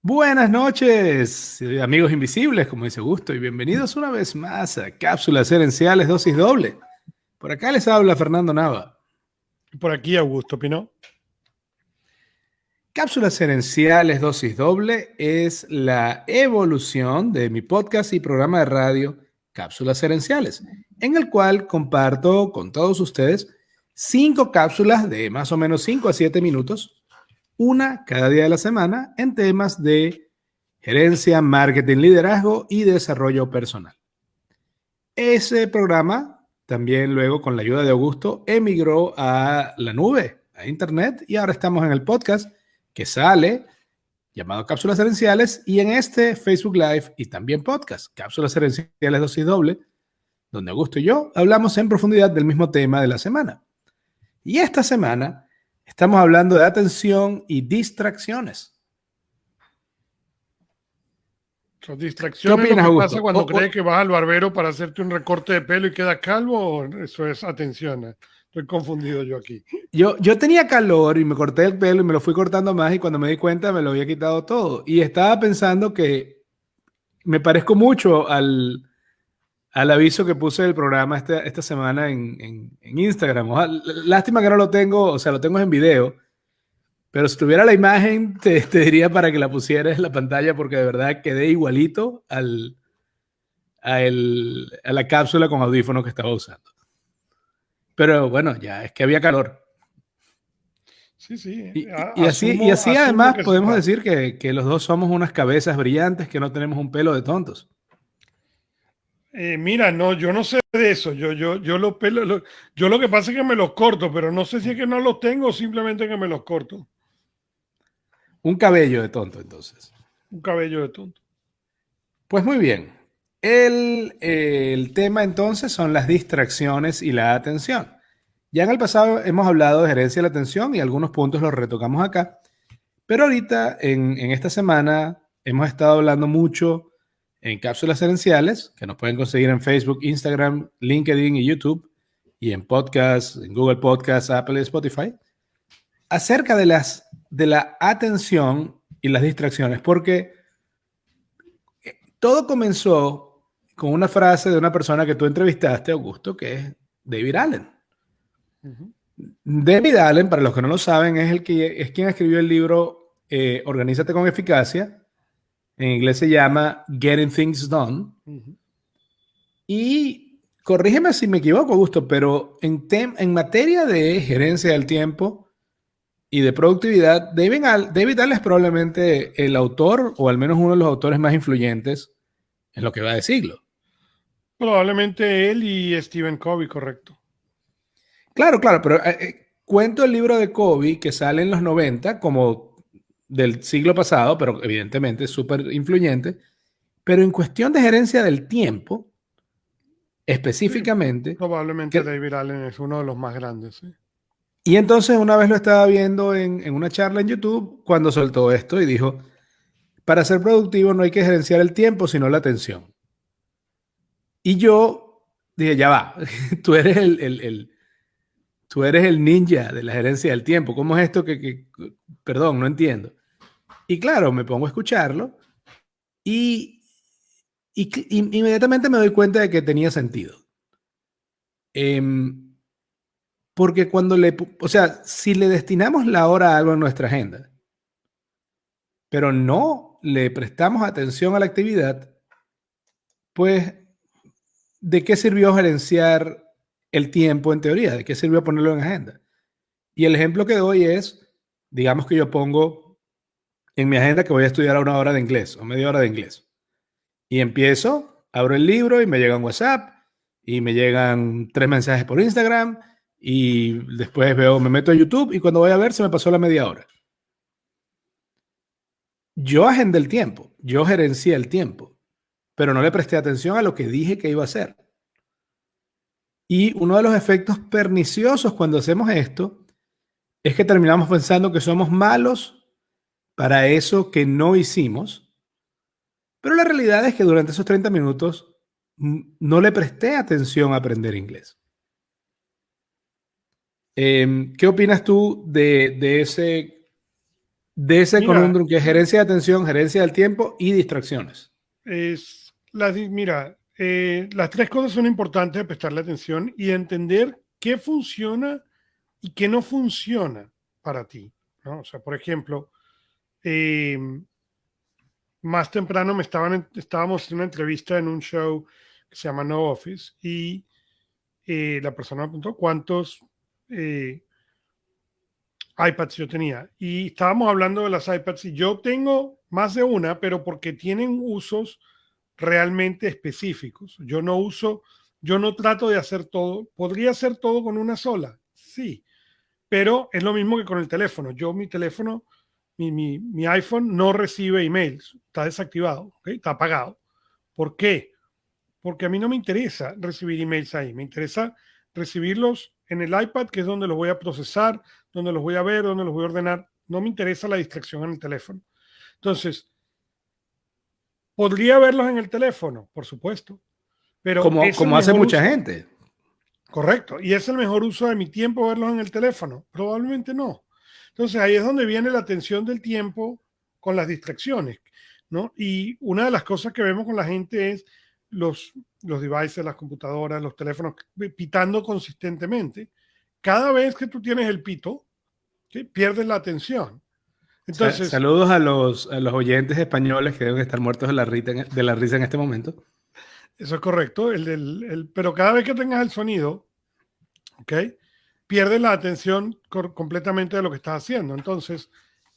Buenas noches, amigos invisibles, como dice Gusto, y bienvenidos una vez más a Cápsulas Herenciales Dosis Doble. Por acá les habla Fernando Nava. Por aquí, Augusto Pino. Cápsulas Herenciales Dosis Doble es la evolución de mi podcast y programa de radio Cápsulas Herenciales, en el cual comparto con todos ustedes 5 cápsulas de más o menos 5 a 7 minutos, una cada día de la semana, en temas de gerencia, marketing, liderazgo y desarrollo personal. Ese programa también luego, con la ayuda de Augusto, emigró a la nube, a internet, y ahora estamos en el podcast que sale llamado Cápsulas Herenciales, y en este Facebook Live y también podcast, Cápsulas Herenciales Dosis Doble, donde Augusto y yo hablamos en profundidad del mismo tema de la semana. Y esta semana estamos hablando de atención y distracciones. ¿Son ¿Qué distracciones lo opinas, que pasa Augusto? cuando crees que vas al barbero para hacerte un recorte de pelo y quedas calvo? ¿O eso es atención? Estoy confundido yo aquí. Yo tenía calor y me corté el pelo y me lo fui cortando más, y cuando me di cuenta me lo había quitado todo. Y estaba pensando que me parezco mucho al aviso que puse del programa esta semana en Instagram. Lástima que no lo tengo, o sea, lo tengo en video, pero si tuviera la imagen te diría para que la pusieras en la pantalla, porque de verdad quedé igualito a la cápsula con audífonos que estaba usando. Pero bueno, ya es que había calor. Sí, sí. Y así Asumo además que se podemos trata. decir que los dos somos unas cabezas brillantes, que no tenemos un pelo de tontos. Mira, no, yo no sé de eso. Yo los pelos, yo lo que pasa es que me los corto, pero no sé si es que no los tengo o simplemente que me los corto. Un cabello de tonto, entonces. Un cabello de tonto. Pues muy bien. El tema entonces son las distracciones y la atención. Ya en el pasado hemos hablado de gerencia de la atención y algunos puntos los retocamos acá, pero ahorita en esta semana hemos estado hablando mucho en cápsulas herenciales, que nos pueden conseguir en Facebook, Instagram, LinkedIn y YouTube, y en podcast, en Google Podcasts, Apple y Spotify, acerca de la atención y las distracciones, porque todo comenzó con una frase de una persona que tú entrevistaste, Augusto, que es David Allen. Ujú. David Allen, para los que no lo saben, es quien escribió el libro Organízate con Eficacia. En inglés se llama Getting Things Done. Ujú. Y corrígeme si me equivoco, Augusto, pero en materia de gerencia del tiempo y de productividad, David Allen es probablemente el autor, o al menos uno de los autores más influyentes en lo que va de siglo. Probablemente él y Stephen Covey, correcto. Claro, claro, pero cuento el libro de Covey que sale en los 90 como del siglo pasado, pero evidentemente es súper influyente. Pero en cuestión de gerencia del tiempo, Sí, específicamente, probablemente que, David Allen es uno de los más grandes. ¿Sí? y entonces una vez lo estaba viendo en una charla en YouTube cuando soltó esto y dijo, para ser productivo no hay que gerenciar el tiempo, sino la atención. Y yo dije, ya va, tú eres tú eres el ninja de la gerencia del tiempo. ¿Cómo es esto perdón, no entiendo? Y claro, me pongo a escucharlo y, inmediatamente me doy cuenta de que tenía sentido. Em, porque o sea, si le destinamos la hora a algo en nuestra agenda, pero no le prestamos atención a la actividad, pues, ¿de qué sirvió gerenciar el tiempo en teoría? ¿De qué sirvió ponerlo en agenda? Y el ejemplo que doy es, digamos que yo pongo en mi agenda que voy a estudiar a una hora de inglés o media hora de inglés. Y empiezo, abro el libro y me llega un WhatsApp y me llegan 3 mensajes por Instagram y después me meto a YouTube y cuando voy a ver se me pasó la media hora. Yo agendé el tiempo, yo gerencié el tiempo, pero no le presté atención a lo que dije que iba a hacer. Y uno de los efectos perniciosos cuando hacemos esto es que terminamos pensando que somos malos para eso que no hicimos, pero la realidad es que durante esos 30 minutos no le presté atención a aprender inglés. ¿Qué opinas tú de ese De ese Mira, conundrum que es gerencia de atención, gerencia del tiempo y distracciones. mira, las tres cosas son importantes de prestarle atención y entender qué funciona y qué no funciona para ti, ¿no? O sea, por ejemplo, eh, más temprano estábamos en una entrevista en un show que se llama No Office y la persona me preguntó cuántos eh, iPads yo tenía. Y estábamos hablando de las iPads y yo tengo más de una, pero porque tienen usos realmente específicos. Yo no trato de hacer todo. ¿Podría hacer todo con una sola? Sí, pero es lo mismo que con el teléfono. Mi teléfono, mi iPhone no recibe emails, está desactivado, ¿okay? Está apagado. ¿Por qué? Porque a mí no me interesa recibir emails ahí, me interesa recibirlos en el iPad, que es donde los voy a procesar, donde los voy a ver, donde los voy a ordenar. No me interesa la distracción en el teléfono. Entonces, ¿podría verlos en el teléfono? Por supuesto, pero es el Como hace mejor mucha uso. gente. Correcto. ¿Y es el mejor uso de mi tiempo verlos en el teléfono? Probablemente no. Entonces ahí es donde viene la atención del tiempo con las distracciones, ¿no? Y una de las cosas que vemos con la gente es los devices, las computadoras, los teléfonos pitando consistentemente. Cada vez que tú tienes el pito, ¿sí? Pierdes la atención. Entonces, Saludos a los oyentes españoles que deben estar muertos de la risa en este momento. eso es correcto, pero cada vez que tengas el sonido, ¿ok? Pierdes la atención completamente de lo que estás haciendo. Entonces,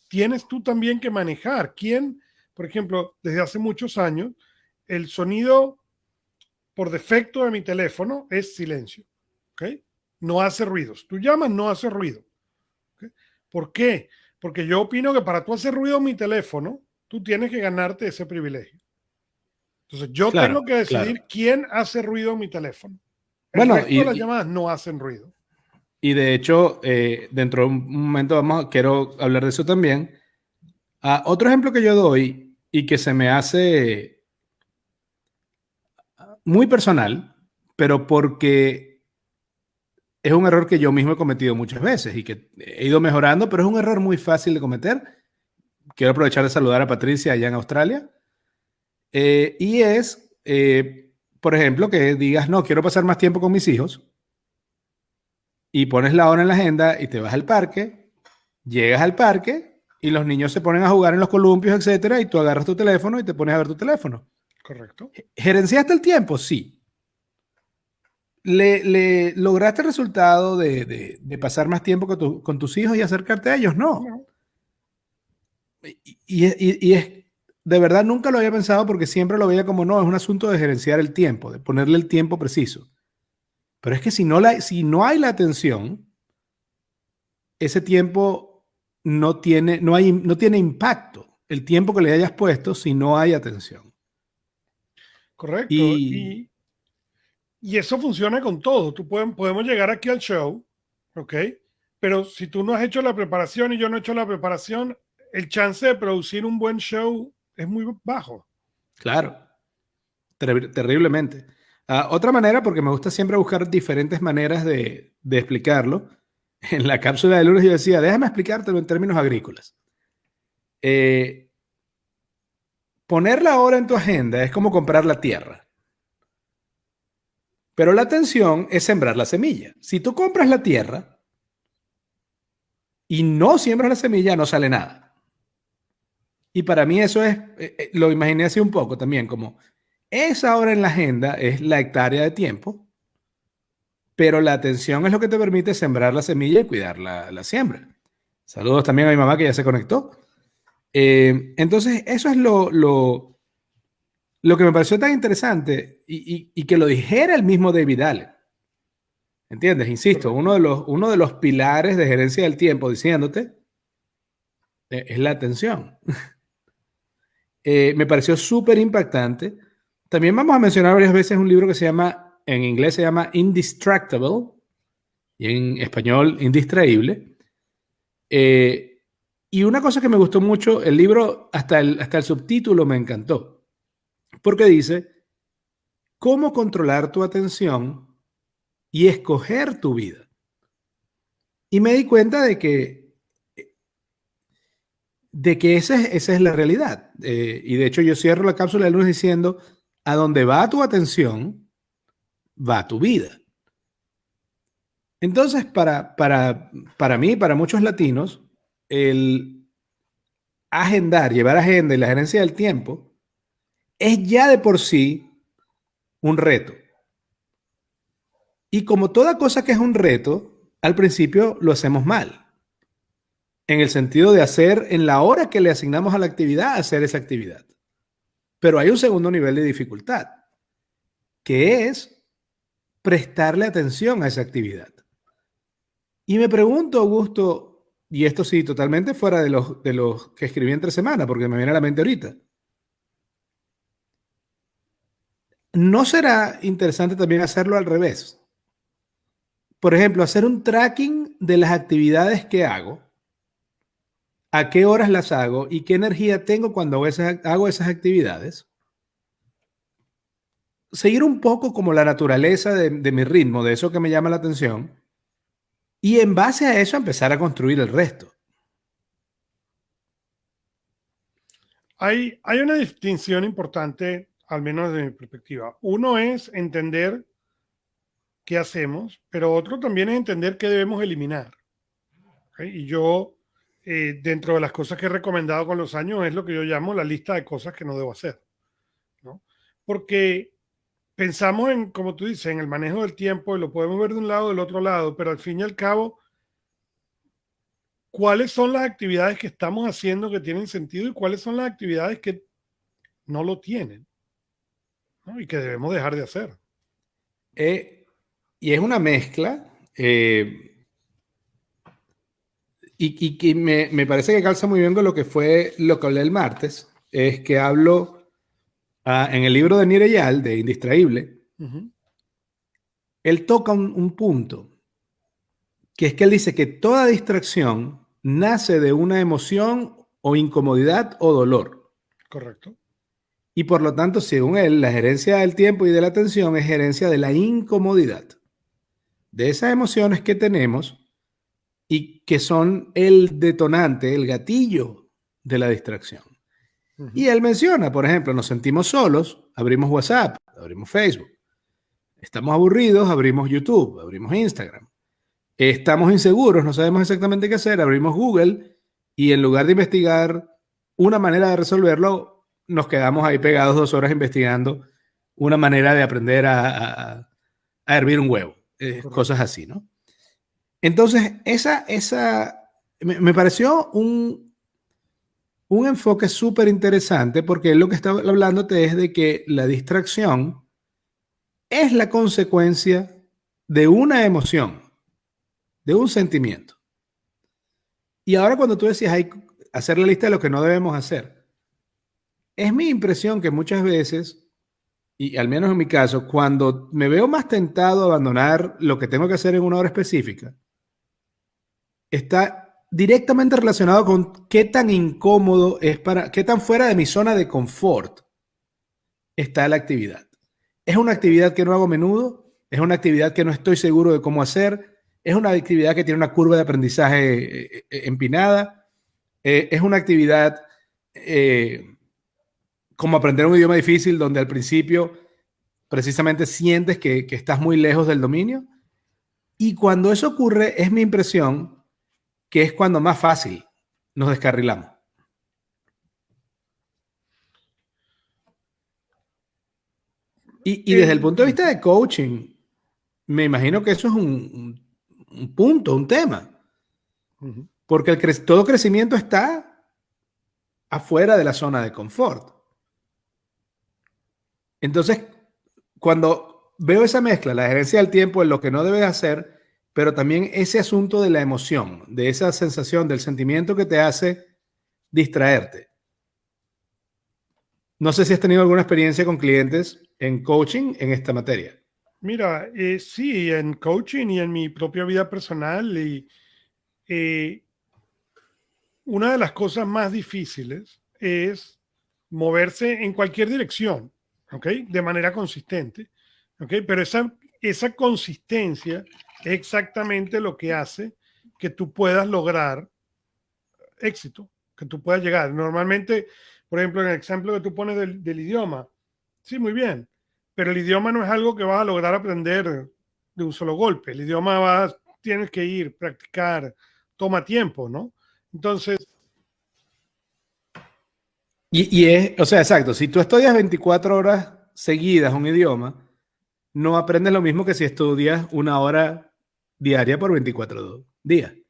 tienes tú también que manejar quién, por ejemplo, desde hace muchos años, el sonido por defecto de mi teléfono es silencio, ¿ok? No hace ruidos. Tú llamas, no hace ruido. ¿Okay? ¿Por qué? Porque yo opino que para tú hacer ruido en mi teléfono, tú tienes que ganarte ese privilegio. Entonces, yo Claro, tengo que claro. decidir quién hace ruido en mi teléfono. El Bueno, resto de las llamadas no hacen ruido. y de hecho, dentro de un momento quiero hablar de eso también. Otro ejemplo que yo doy y que se me hace muy personal, pero porque es un error que yo mismo he cometido muchas veces y que he ido mejorando, pero es un error muy fácil de cometer. Quiero aprovechar de saludar a Patricia allá en Australia. Y es, por ejemplo, que digas, no, quiero pasar más tiempo con mis hijos y pones la hora en la agenda y te vas al parque, llegas al parque y los niños se ponen a jugar en los columpios, etcétera, y tú agarras tu teléfono y te pones a ver tu teléfono. Correcto. ¿Gerenciaste el tiempo? Sí. ¿Le lograste el resultado de pasar más tiempo con tus hijos y acercarte a ellos? No. No, Y es, de verdad nunca lo había pensado porque siempre lo veía como no, es un asunto de gerenciar el tiempo, de ponerle el tiempo preciso. Pero es que si no hay la atención, ese tiempo no tiene impacto. El tiempo que le hayas puesto si no hay atención. correcto. Y Y eso funciona con todo. Podemos llegar aquí al show, ¿ok? Pero si tú no has hecho la preparación y yo no he hecho la preparación, el chance de producir un buen show es muy bajo. claro, terriblemente. Otra manera, porque me gusta siempre buscar diferentes maneras de explicarlo. En la cápsula de lunes yo decía, déjame explicártelo en términos agrícolas. Eh, Poner la hora en tu agenda es como comprar la tierra. Pero la atención es sembrar la semilla. Si tú compras la tierra y no siembras la semilla, no sale nada. Y para mí eso es, lo imaginé así un poco también, como esa hora en la agenda es la hectárea de tiempo, pero la atención es lo que te permite sembrar la semilla y cuidar la siembra. Saludos también a mi mamá que ya se conectó. Entonces, eso es lo que me pareció tan interesante y que lo dijera el mismo David Allen. ¿Entiendes? Insisto, Correcto. uno de los pilares de gerencia del tiempo diciéndote es la atención. Me pareció súper impactante. También vamos a mencionar varias veces un libro que se llama, en inglés se llama Indistractable y en español Indistraíble. Y una cosa que me gustó mucho, el libro, hasta el subtítulo me encantó, porque dice, ¿cómo controlar tu atención y escoger tu vida? Y me di cuenta de que de que esa es la realidad. Y de hecho yo cierro la cápsula del lunes diciendo, a donde va tu atención, va tu vida. Entonces, para mí, para muchos latinos, el agendar, llevar agenda y la gerencia del tiempo es ya de por sí un reto. Y como toda cosa que es un reto, al principio lo hacemos mal, en el sentido de hacer en la hora que le asignamos a la actividad, hacer esa actividad. Pero hay un segundo nivel de dificultad, que es prestarle atención a esa actividad. Y me pregunto, Augusto, y esto sí, totalmente fuera de los que escribí entre semana, porque me viene a la mente ahorita. ¿No será interesante también hacerlo al revés? Por ejemplo, hacer un tracking de las actividades que hago, a qué horas las hago y qué energía tengo cuando hago esas actividades. Seguir un poco como la naturaleza de mi ritmo, de eso que me llama la atención, y en base a eso empezar a construir el resto. Hay una distinción importante, al menos desde mi perspectiva. Uno es entender qué hacemos, pero otro también es entender qué debemos eliminar. ¿Ok? Y yo, dentro de las cosas que he recomendado con los años, es lo que yo llamo la lista de cosas que no debo hacer, ¿no? Porque pensamos en, como tú dices, en el manejo del tiempo y lo podemos ver de un lado o del otro lado, pero al fin y al cabo, ¿cuáles son las actividades que estamos haciendo que tienen sentido y cuáles son las actividades que no lo tienen, ¿no? Y que debemos dejar de hacer? Y es una mezcla, y que me parece que calza muy bien con lo que fue lo que hablé el martes, es que hablo en el libro de Nir Eyal, de Indistraíble, Ujú. él toca un punto, que es que él dice que toda distracción nace de una emoción o incomodidad o dolor. Correcto. Y por lo tanto, según él, la gerencia del tiempo y de la atención es gerencia de la incomodidad, de esas emociones que tenemos y que son el detonante, el gatillo de la distracción. Ujú. Y él menciona, por ejemplo, nos sentimos solos, abrimos WhatsApp, abrimos Facebook. Estamos aburridos, abrimos YouTube, abrimos Instagram. Estamos inseguros, no sabemos exactamente qué hacer, abrimos Google y en lugar de investigar una manera de resolverlo, nos quedamos ahí pegados 2 horas investigando una manera de aprender a hervir un huevo, cosas Correcto. así, ¿no? Entonces, esa me pareció un enfoque súper interesante porque lo que está hablándote es de que la distracción es la consecuencia de una emoción, de un sentimiento. Y ahora cuando tú decías, hay hacer la lista de lo que no debemos hacer, es mi impresión que muchas veces, y al menos en mi caso, cuando me veo más tentado a abandonar lo que tengo que hacer en una hora específica, está directamente relacionado con qué tan incómodo es qué tan fuera de mi zona de confort está la actividad. Es una Correcto. actividad que no hago a menudo, es una actividad que no estoy seguro de cómo hacer, es una actividad que tiene una curva de aprendizaje empinada, es una actividad como aprender un idioma difícil donde al principio precisamente sientes que estás muy lejos del dominio. Y cuando eso ocurre, es mi impresión que es cuando más fácil nos descarrilamos. Y desde el punto de vista de coaching, me imagino que eso es un punto, un tema, Ujú. porque todo crecimiento está afuera de la zona de confort. Entonces, cuando veo esa mezcla, la gerencia del tiempo en lo que no debes hacer, pero también ese asunto de la emoción, de esa sensación, del sentimiento que te hace distraerte. No sé si has tenido alguna experiencia con clientes en coaching en esta materia. Mira, sí, en coaching y en mi propia vida personal, y eh, una de las cosas más difíciles es moverse en cualquier dirección, ¿ok? De manera consistente, ¿ok? Pero esa consistencia es exactamente lo que hace que tú puedas lograr éxito, que tú puedas llegar. Normalmente, por ejemplo, en el ejemplo que tú pones del idioma, sí, muy bien, pero el idioma no es algo que vas a lograr aprender de un solo golpe. El idioma tienes que ir, practicar, toma tiempo, ¿no? Entonces, Y es, o sea, exacto, si tú estudias 24 horas seguidas un idioma, no aprendes lo mismo que si estudias una hora diaria por 24 días. No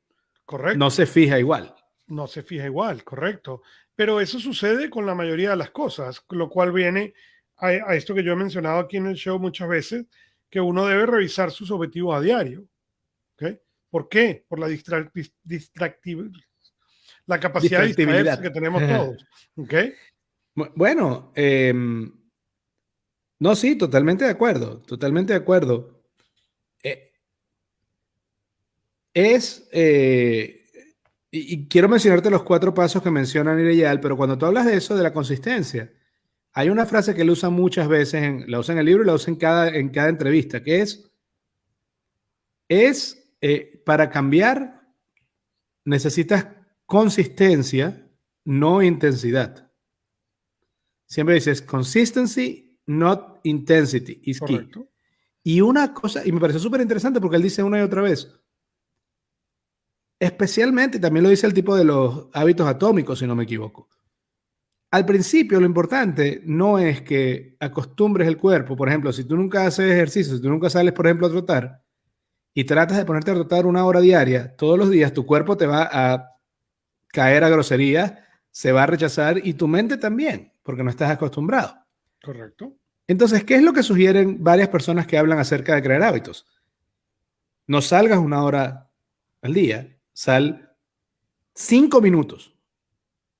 correcto, se fija igual. no se fija igual, correcto. Pero eso sucede con la mayoría de las cosas, lo cual viene a esto que yo he mencionado aquí en el show muchas veces, que uno debe revisar sus objetivos a diario. ¿Ok? ¿Por qué? Por la la capacidad de distraerse que Distractibilidad. tenemos todos. ¿Ok? Bueno, no, sí, totalmente de acuerdo, totalmente de acuerdo. Eh, es, y quiero mencionarte los 4 pasos que menciona Nireyal, pero cuando tú hablas de eso, de la consistencia, hay una frase que él usa muchas veces, la usa en el libro y la usa en cada entrevista, que para cambiar necesitas consistencia, no intensidad. Siempre dices consistency, not intensity, is key. Correcto. Y una cosa, y me pareció súper interesante porque él dice una y otra vez, especialmente, también lo dice el tipo de los hábitos atómicos, si no me equivoco. Al principio lo importante no es que acostumbres el cuerpo. Por ejemplo, si tú nunca haces ejercicio, si tú nunca sales, por ejemplo, a trotar y tratas de ponerte a trotar una hora diaria, todos los días tu cuerpo te va a caer a groserías, se va a rechazar y tu mente también, porque no estás acostumbrado. Correcto. Entonces, ¿qué es lo que sugieren varias personas que hablan acerca de crear hábitos? No salgas una hora al día, sal 5 minutos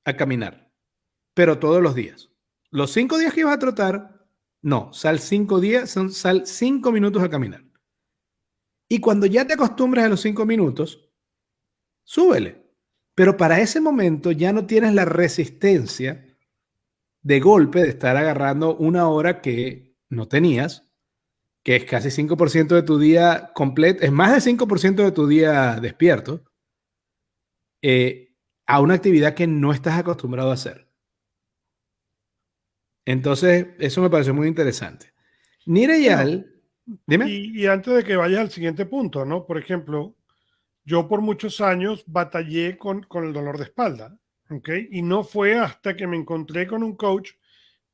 a caminar, pero todos los días. Los 5 días que ibas a trotar, no, sal 5 días, sal 5 minutos a caminar. Y cuando ya te acostumbres a los 5 minutos, súbele. Pero para ese momento ya no tienes la resistencia de golpe de estar agarrando una hora que no tenías, que es casi 5% de tu día completo, es más de 5% de tu día despierto, a una actividad que no estás acostumbrado a hacer. Entonces, eso me pareció muy interesante. Bueno, Nireyal, dime. y antes de que vayas al siguiente punto, ¿no? Por ejemplo, yo por muchos años batallé con el dolor de espalda, ¿ok? Y no fue hasta que me encontré con un coach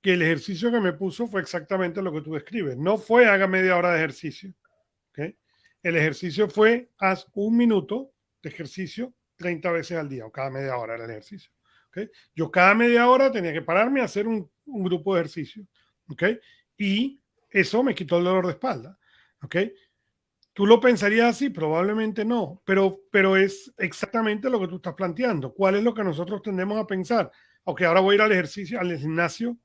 que el ejercicio que me puso fue exactamente lo que tú describes. No fue haga media hora de ejercicio, ¿ok? El ejercicio fue haz 1 minuto de ejercicio 30 veces al día, o cada media hora era el ejercicio, ¿ok? Yo cada media hora tenía que pararme a hacer un grupo de ejercicio, ¿ok? Y eso me quitó el dolor de espalda, ¿ok? Tú lo pensarías así, probablemente no, pero es exactamente lo que tú estás planteando. ¿Cuál es lo que nosotros tendemos a pensar? Ok, ahora voy a ir al ejercicio, al gimnasio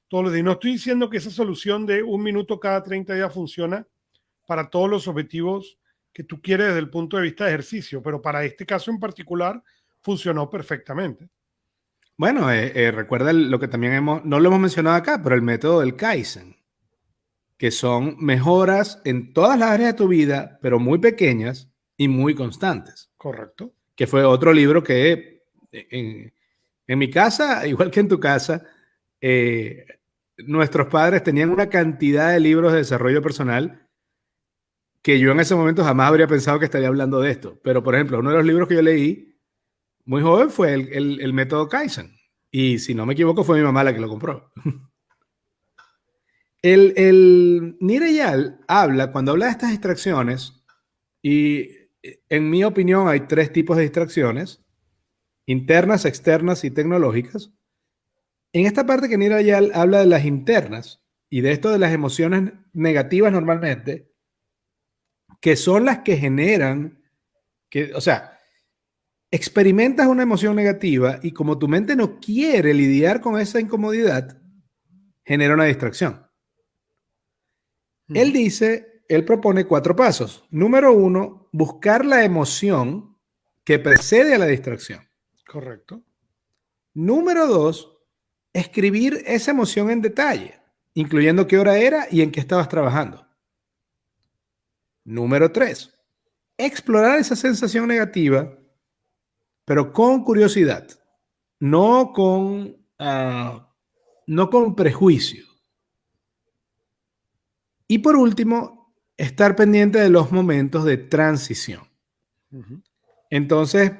todos los días. No estoy diciendo que esa solución de 1 minuto cada 30 días funciona para todos los objetivos que tú quieres desde el punto de vista de ejercicio, pero para este caso en particular funcionó perfectamente. Bueno, recuerda lo que también no lo hemos mencionado acá, pero el método del Kaizen, que son mejoras en todas las áreas de tu vida, pero muy pequeñas y muy constantes. Correcto. Que fue otro libro que en mi casa, igual que en tu casa, nuestros padres tenían una cantidad de libros de desarrollo personal que yo en ese momento jamás habría pensado que estaría hablando de esto. Pero, por ejemplo, uno de los libros que yo leí muy joven fue el método Kaizen. Y si no me equivoco, fue mi mamá la que lo compró. El Nireyal habla, cuando habla de estas distracciones, y en mi opinión hay 3 tipos de distracciones: internas, externas y tecnológicas. En esta parte que Nireyal habla de las internas y de esto de las emociones negativas normalmente, que son las que generan, o sea, experimentas una emoción negativa y como tu mente no quiere lidiar con esa incomodidad, genera una distracción. Él propone 4 pasos. Número 1, buscar la emoción que precede a la distracción. Correcto. Número 2, escribir esa emoción en detalle, incluyendo qué hora era y en qué estabas trabajando. Número 3, explorar esa sensación negativa, pero con curiosidad. no con, no con prejuicio. Y por último, estar pendiente de los momentos de transición. Ujú. Entonces,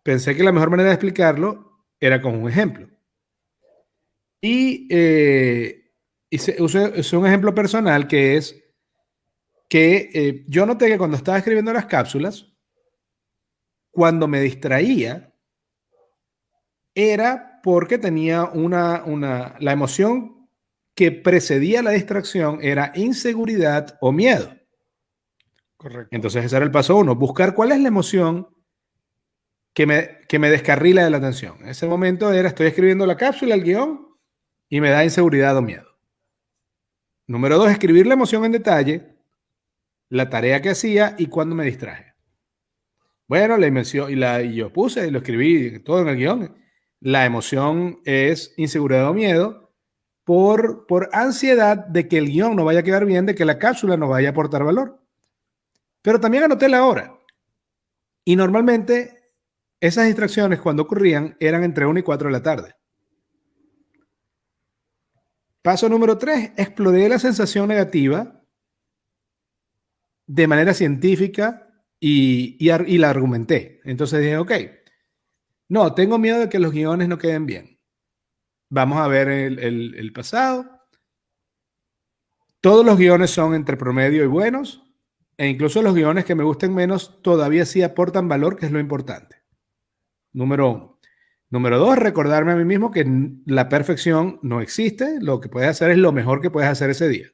pensé que la mejor manera de explicarlo era con un ejemplo. Y usé un ejemplo personal que es que yo noté que cuando estaba escribiendo las cápsulas, cuando me distraía, era porque tenía la emoción que precedía la distracción era inseguridad o miedo. Correcto. Entonces ese era el paso uno, buscar cuál es la emoción que me descarrila de la atención. En ese momento era, estoy escribiendo la cápsula, el guión, y me da inseguridad o miedo. Número dos, escribir la emoción en detalle, la tarea que hacía y cuándo me distraje. Bueno, la emoción, y yo puse, lo escribí todo en el guión. La emoción es inseguridad o miedo por ansiedad de que el guión no vaya a quedar bien, de que la cápsula no vaya a aportar valor. Pero también anoté la hora. Y normalmente esas distracciones cuando ocurrían eran entre 1 y 4 de la tarde. Paso número 3, exploré la sensación negativa de manera científica y la argumenté. Entonces dije, ok, no, tengo miedo de que los guiones no queden bien. Vamos a ver el pasado. Todos los guiones son entre promedio y buenos, e incluso los guiones que me gusten menos todavía sí aportan valor, que es lo importante. Número 1. Número 2, recordarme a mí mismo que la perfección no existe, lo que puedes hacer es lo mejor que puedes hacer ese día.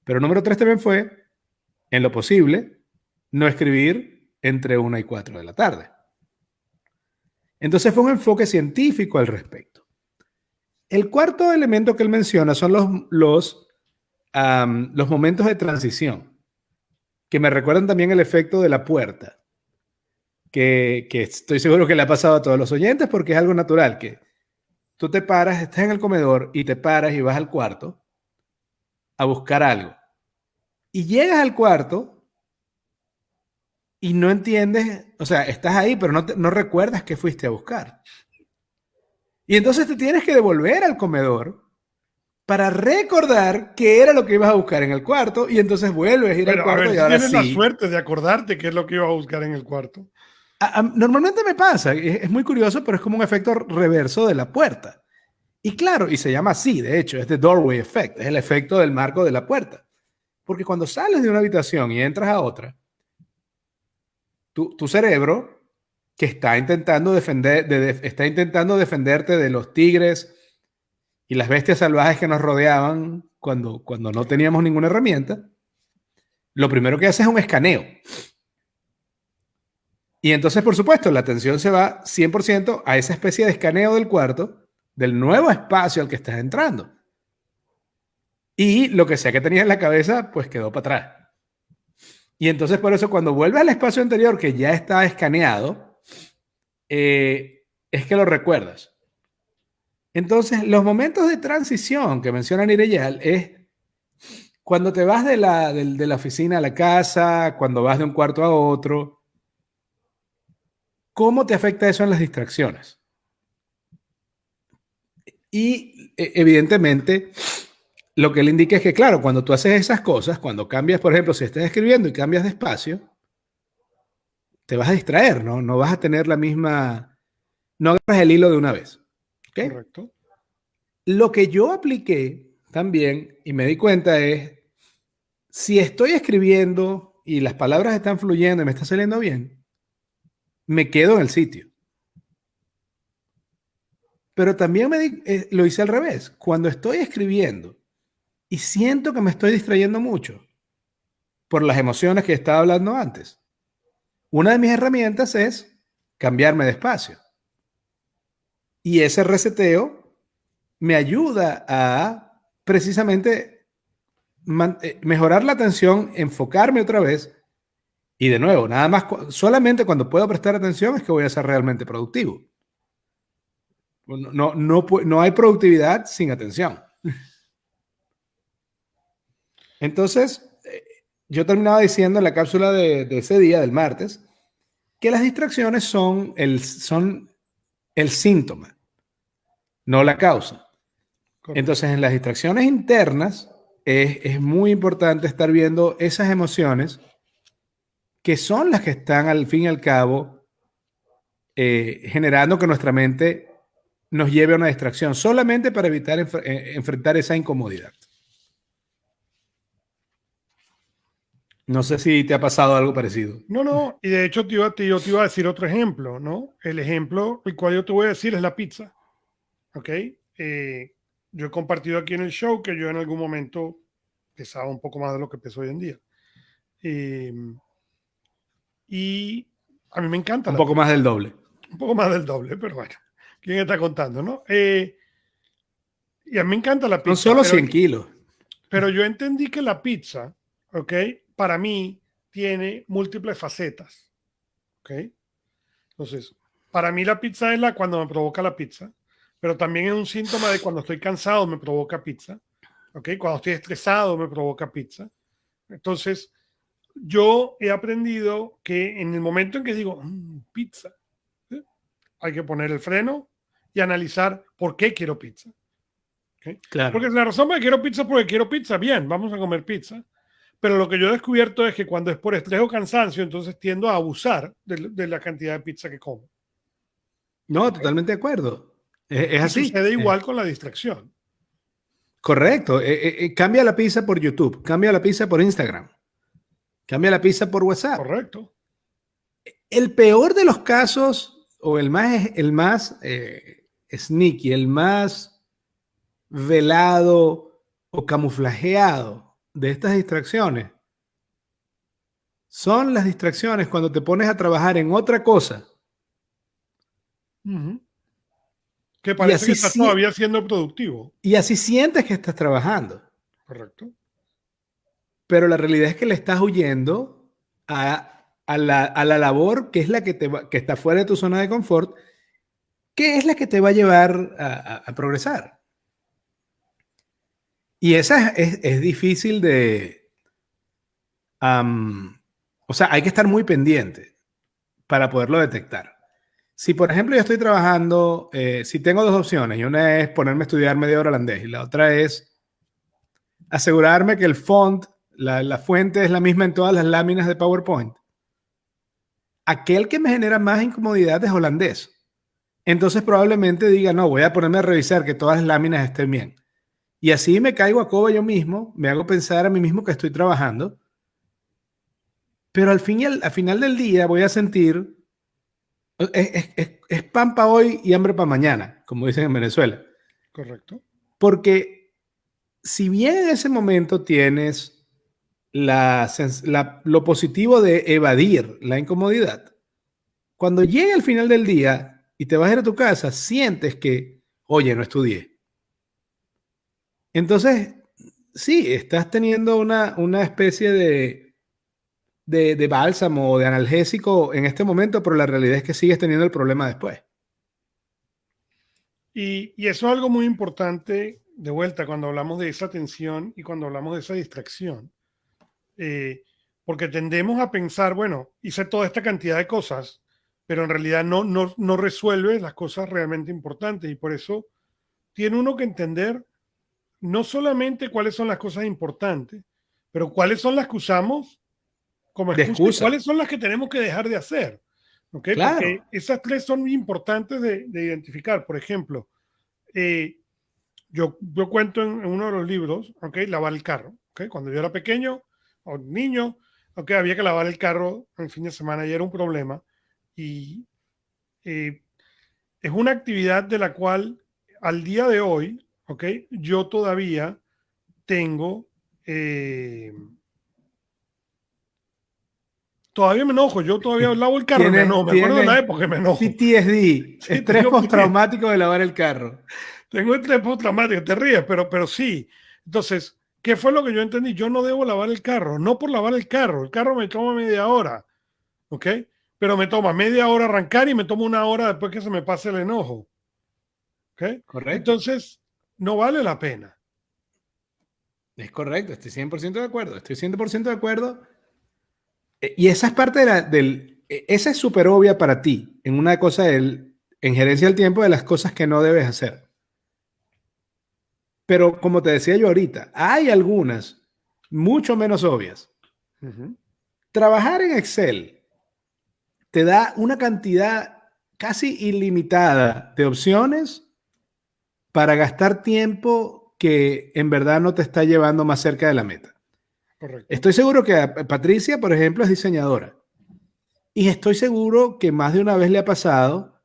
Pero número 3 también fue, en lo posible, no escribir entre 1 y 4 de la tarde. Entonces fue un enfoque científico al respecto. El cuarto elemento que él menciona son los momentos de transición, que me recuerdan también el efecto de la puerta, que estoy seguro que le ha pasado a todos los oyentes porque es algo natural, que tú te paras, estás en el comedor y te paras y vas al cuarto a buscar algo. Y llegas al cuarto y no entiendes, o sea, estás ahí, pero no recuerdas qué fuiste a buscar. Y entonces te tienes que devolver al comedor para recordar qué era lo que ibas a buscar en el cuarto y entonces vuelves a ir al Bueno, a cuarto ver y si ahora tienes la sí. suerte de acordarte qué es lo que iba a buscar en el cuarto. Normalmente me pasa, es muy curioso, pero es como un efecto reverso de la puerta. Y claro, y se llama así, de hecho, es the doorway effect, es el efecto del marco de la puerta. Porque cuando sales de una habitación y entras a otra, tu cerebro, que está intentando defenderte de los tigres y las bestias salvajes que nos rodeaban cuando no teníamos ninguna herramienta, lo primero que hace es un escaneo. Y entonces, por supuesto, la atención se va 100% a esa especie de escaneo del cuarto, del nuevo espacio al que estás entrando. Y lo que sea que tenías en la cabeza, pues quedó para atrás. Y entonces, por eso, cuando vuelves al espacio anterior que ya está escaneado, es que lo recuerdas. Entonces, los momentos de transición que menciona Nireyal es cuando te vas de la oficina a la casa, cuando vas de un cuarto a otro. ¿Cómo te afecta eso en las distracciones? Y evidentemente, lo que él indica es que, claro, cuando tú haces esas cosas, cuando cambias, por ejemplo, si estás escribiendo y cambias de espacio, te vas a distraer, ¿no? No vas a tener la misma, no agarras el hilo de una vez. ¿Ok? Correcto. Lo que yo apliqué también y me di cuenta es, si estoy escribiendo y las palabras están fluyendo y me está saliendo bien, me quedo en el sitio. Pero también lo hice al revés. Cuando estoy escribiendo y siento que me estoy distrayendo mucho por las emociones que estaba hablando antes, una de mis herramientas es cambiarme de espacio. Y ese reseteo me ayuda a precisamente mejorar la atención, enfocarme otra vez. Y de nuevo, nada más, solamente cuando puedo prestar atención es que voy a ser realmente productivo. No hay productividad sin atención. Entonces, yo terminaba diciendo en la cápsula de ese día, del martes, que las distracciones son el síntoma, no la causa. Correcto. Entonces, en las distracciones internas es muy importante estar viendo esas emociones que son las que están al fin y al cabo generando que nuestra mente nos lleve a una distracción, solamente para evitar enfrentar esa incomodidad. No sé si te ha pasado algo parecido. No, y de hecho yo te iba a decir otro ejemplo, ¿no? El ejemplo, el cual yo te voy a decir es la pizza, ¿ok? Yo he compartido aquí en el show que yo en algún momento pesaba un poco más de lo que peso hoy en día. Eh, y a mí me encanta Un la poco pizza, más del doble. un poco más del doble, pero bueno, ¿quién está contando, no? Y a mí me encanta la Son pizza, solo 100 kilos. pero yo entendí que la pizza, ¿ok? Para mí tiene múltiples facetas, ¿ok? Entonces, para mí la pizza es cuando me provoca la pizza, pero también es un síntoma de cuando estoy cansado me provoca pizza, ¿ok? Cuando estoy estresado me provoca pizza. Entonces, yo he aprendido que en el momento en que digo, pizza, ¿sí? Hay que poner el freno y analizar por qué quiero pizza. ¿Okay? Claro. Porque la razón por la que quiero pizza es porque quiero pizza, bien, vamos a comer pizza. Pero lo que yo he descubierto es que cuando es por estrés o cansancio, entonces tiendo a abusar de la cantidad de pizza que como. No, ¿Okay? totalmente de acuerdo. Es Y así. sucede igual con la distracción. Correcto. Cambia la pizza por YouTube, cambia la pizza por Instagram, cambia la pizza por WhatsApp. Correcto. El peor de los casos, o el más sneaky, el más velado o camuflajeado de estas distracciones, son las distracciones cuando te pones a trabajar en otra cosa Uh-huh. Que y parece que estás todavía siendo productivo. y así sientes que estás trabajando. Correcto. Pero la realidad es que le estás huyendo a la labor que es la que está fuera de tu zona de confort, que es la que te va a llevar a progresar. Y esa es difícil de... o sea, hay que estar muy pendiente para poderlo detectar. Si, por ejemplo, yo estoy trabajando, si tengo dos opciones, y una es ponerme a estudiar media hora holandés, y la otra es asegurarme que el font, la fuente es la misma en todas las láminas de PowerPoint. Aquel que me genera más incomodidad es holandés. Entonces probablemente diga, no, voy a ponerme a revisar que todas las láminas estén bien. Y así me caigo a coba yo mismo, me hago pensar a mí mismo que estoy trabajando, pero al final del día voy a sentir, es pan para hoy y hambre para mañana, como dicen en Venezuela. Correcto. Porque si bien en ese momento tienes lo positivo de evadir la incomodidad, cuando llegue al final del día y te vas a ir a tu casa, sientes que, oye, no estudié. Entonces, sí, estás teniendo una especie de bálsamo o de analgésico en este momento, pero la realidad es que sigues teniendo el problema después. Y eso es algo muy importante, de vuelta, cuando hablamos de esa tensión y cuando hablamos de esa distracción. Porque tendemos a pensar, bueno, hice toda esta cantidad de cosas, pero en realidad no resuelve las cosas realmente importantes. Y por eso tiene uno que entender no solamente cuáles son las cosas importantes, pero cuáles son las que usamos como De excusa y excusa. cuáles son las que tenemos que dejar de hacer. ¿Ok? Claro. Porque esas tres son muy importantes de identificar. Por ejemplo, yo cuento en uno de los libros, ¿ok? Lavar el carro. ¿Ok? Cuando yo era pequeño o niño, ¿ok? Había que lavar el carro en fin de semana y era un problema. Y es una actividad de la cual al día de hoy, ¿ok? Yo todavía tengo, todavía me enojo, yo todavía lavo el carro y me enojo, me acuerdo de una Tienes época que me enojo. PTSD, Sí, estrés tengo PTSD, postraumático de lavar el carro. tengo estrés postraumático, te ríes, pero sí. Entonces, ¿qué fue lo que yo entendí? Yo no debo lavar el carro, no por lavar el carro me toma media hora, ¿ok? Pero me toma media hora arrancar y me toma una hora después que se me pase el enojo, ¿ok? Correcto. Entonces, no vale la pena. Es correcto, estoy 100% de acuerdo. Estoy 100% de acuerdo. Y esa es parte esa es súper obvia para ti, en una cosa en gerencia del tiempo de las cosas que no debes hacer. Pero como te decía yo ahorita, hay algunas mucho menos obvias. Ujú. Trabajar en Excel te da una cantidad casi ilimitada de opciones para gastar tiempo que en verdad no te está llevando más cerca de la meta. Correcto. Estoy seguro que a Patricia, por ejemplo, es diseñadora. Y estoy seguro que más de una vez le ha pasado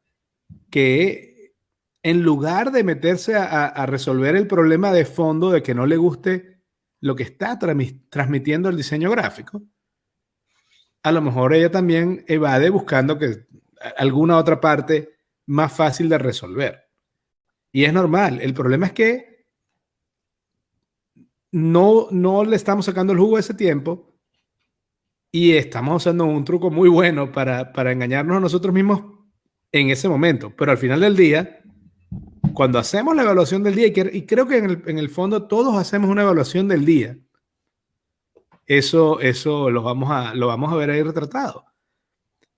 que en lugar de meterse a resolver el problema de fondo de que no le guste lo que está transmitiendo el diseño gráfico, a lo mejor ella también evade buscando que alguna otra parte más fácil de resolver. Y es normal. El problema es que no le estamos sacando el jugo a ese tiempo y estamos usando un truco muy bueno para engañarnos a nosotros mismos en ese momento. Pero al final del día, cuando hacemos la evaluación del día, y creo que en el fondo todos hacemos una evaluación del día, eso lo vamos a ver ahí retratado.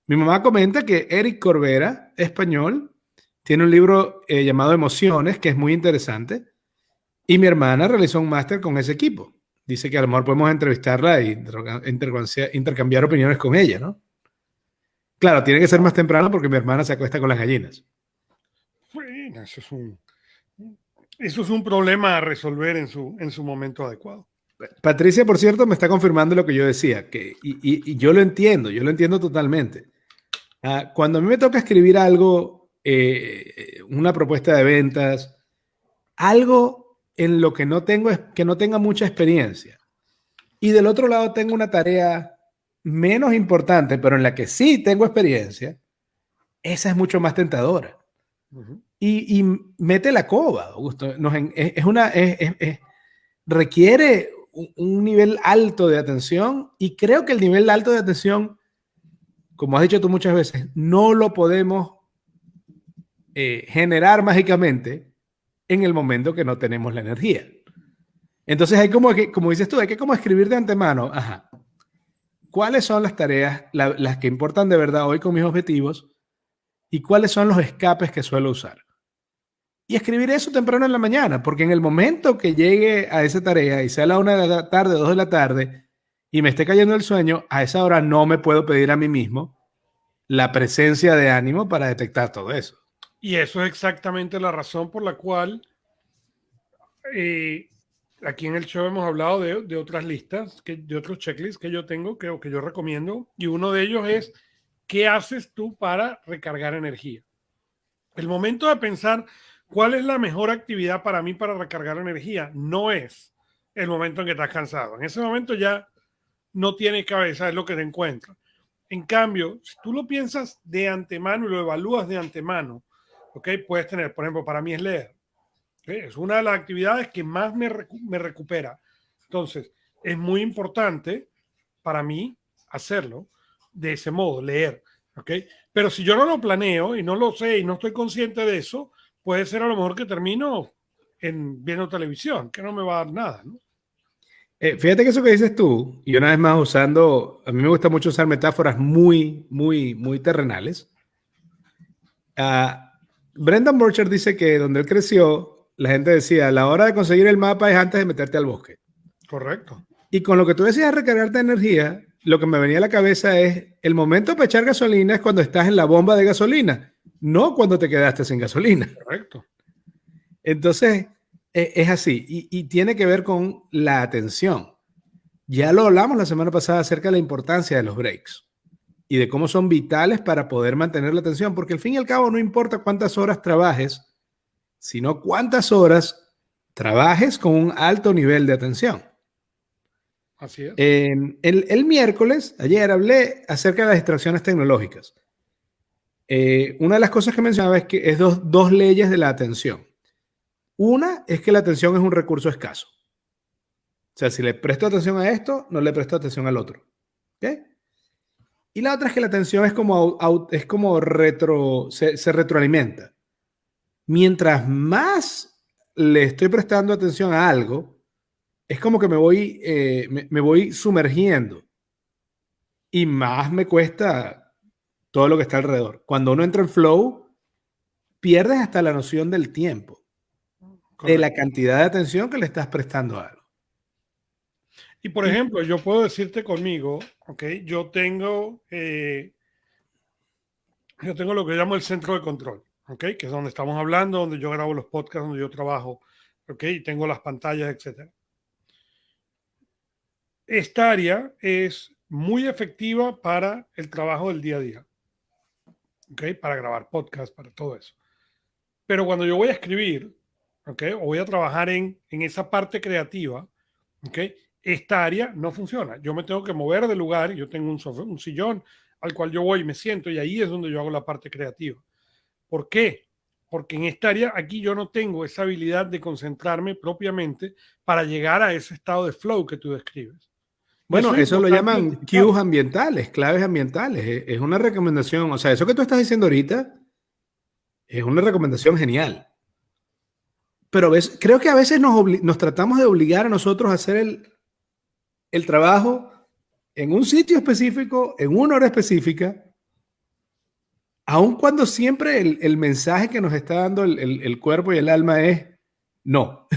Mi mamá comenta que Eric Corbera, español, tiene un libro llamado Emociones, que es muy interesante, y mi hermana realizó un máster con ese equipo. Dice que a lo mejor podemos entrevistarla e intercambiar opiniones con ella, ¿no? Claro, tiene que ser más temprano porque mi hermana se acuesta con las gallinas. Bueno, eso es un problema a resolver en su momento adecuado. Patricia, por cierto, me está confirmando lo que yo decía, y yo lo entiendo totalmente. Cuando a mí me toca escribir algo, una propuesta de ventas, algo en lo que que no tenga mucha experiencia, y del otro lado tengo una tarea menos importante, pero en la que sí tengo experiencia, esa es mucho más tentadora. Uh-huh. Y mete la coba, Augusto. Requiere un nivel alto de atención, y creo que el nivel alto de atención, como has dicho tú muchas veces, no lo podemos generar mágicamente en el momento que no tenemos la energía. Entonces hay como dices tú, hay que como escribir de antemano, ajá, ¿cuáles son las tareas, las que importan de verdad hoy con mis objetivos, y cuáles son los escapes que suelo usar? Y escribir eso temprano en la mañana, porque en el momento que llegue a esa tarea y sea a la 1 de la tarde, 2 de la tarde, y me esté cayendo el sueño, a esa hora no me puedo pedir a mí mismo la presencia de ánimo para detectar todo eso. Y eso es exactamente la razón por la cual aquí en el show hemos hablado de otras listas, de otros checklists que yo tengo, que yo recomiendo, y uno de ellos es, ¿qué haces tú para recargar energía? El momento de pensar cuál es la mejor actividad para mí para recargar energía no es el momento en que estás cansado. En ese momento ya no tiene cabeza, es lo que te encuentras. En cambio, si tú lo piensas de antemano y lo evalúas de antemano, ¿okay? Puedes tener, por ejemplo, para mí es leer. ¿Okay? Es una de las actividades que más me recupera. Entonces, es muy importante para mí hacerlo de ese modo, leer. ¿Okay? Pero si yo no lo planeo y no lo sé y no estoy consciente de eso, puede ser a lo mejor que termino viendo televisión, que no me va a dar nada, ¿no? Fíjate que eso que dices tú, y una vez más a mí me gusta mucho usar metáforas muy, muy, muy terrenales. Brendan Burchard dice que donde él creció, la gente decía, la hora de conseguir el mapa es antes de meterte al bosque. Correcto. Y con lo que tú decías, recargarte de energía, lo que me venía a la cabeza es, el momento para echar gasolina es cuando estás en la bomba de gasolina, no cuando te quedaste sin gasolina. Correcto. Entonces, es así, y tiene que ver con la atención. Ya lo hablamos la semana pasada acerca de la importancia de los breaks y de cómo son vitales para poder mantener la atención, porque al fin y al cabo no importa cuántas horas trabajes, sino cuántas horas trabajes con un alto nivel de atención. Así es. El miércoles, ayer, hablé acerca de las distracciones tecnológicas. Una de las cosas que mencionaba es que es dos leyes de la atención. Una es que la atención es un recurso escaso. O sea, si le presto atención a esto, no le presto atención al otro. ¿Ok? Y la otra es que la atención es se retroalimenta. Mientras más le estoy prestando atención a algo, es como que me voy sumergiendo y más me cuesta todo lo que está alrededor. Cuando uno entra en flow, pierdes hasta la noción del tiempo, de la cantidad de atención que le estás prestando a algo. Y por ejemplo, yo puedo decirte conmigo, ¿ok? Yo tengo lo que llamo el centro de control, ¿ok? Que es donde estamos hablando, donde yo grabo los podcasts, donde yo trabajo, ¿ok? Y tengo las pantallas, etc. Esta área es muy efectiva para el trabajo del día a día, ¿ok? Para grabar podcasts, para todo eso. Pero cuando yo voy a escribir, ¿ok? O voy a trabajar en esa parte creativa, ¿ok? Esta área no funciona. Yo me tengo que mover de lugar. Yo tengo un sillón al cual yo voy y me siento y ahí es donde yo hago la parte creativa. ¿Por qué? Porque en esta área aquí yo no tengo esa habilidad de concentrarme propiamente para llegar a ese estado de flow que tú describes. Bueno, eso lo llaman cues ambientales, claves ambientales. Es una recomendación. O sea, eso que tú estás diciendo ahorita es una recomendación genial. Pero creo que a veces nos tratamos de obligar a nosotros a hacer el trabajo en un sitio específico, en una hora específica, aun cuando siempre el mensaje que nos está dando el cuerpo y el alma es no.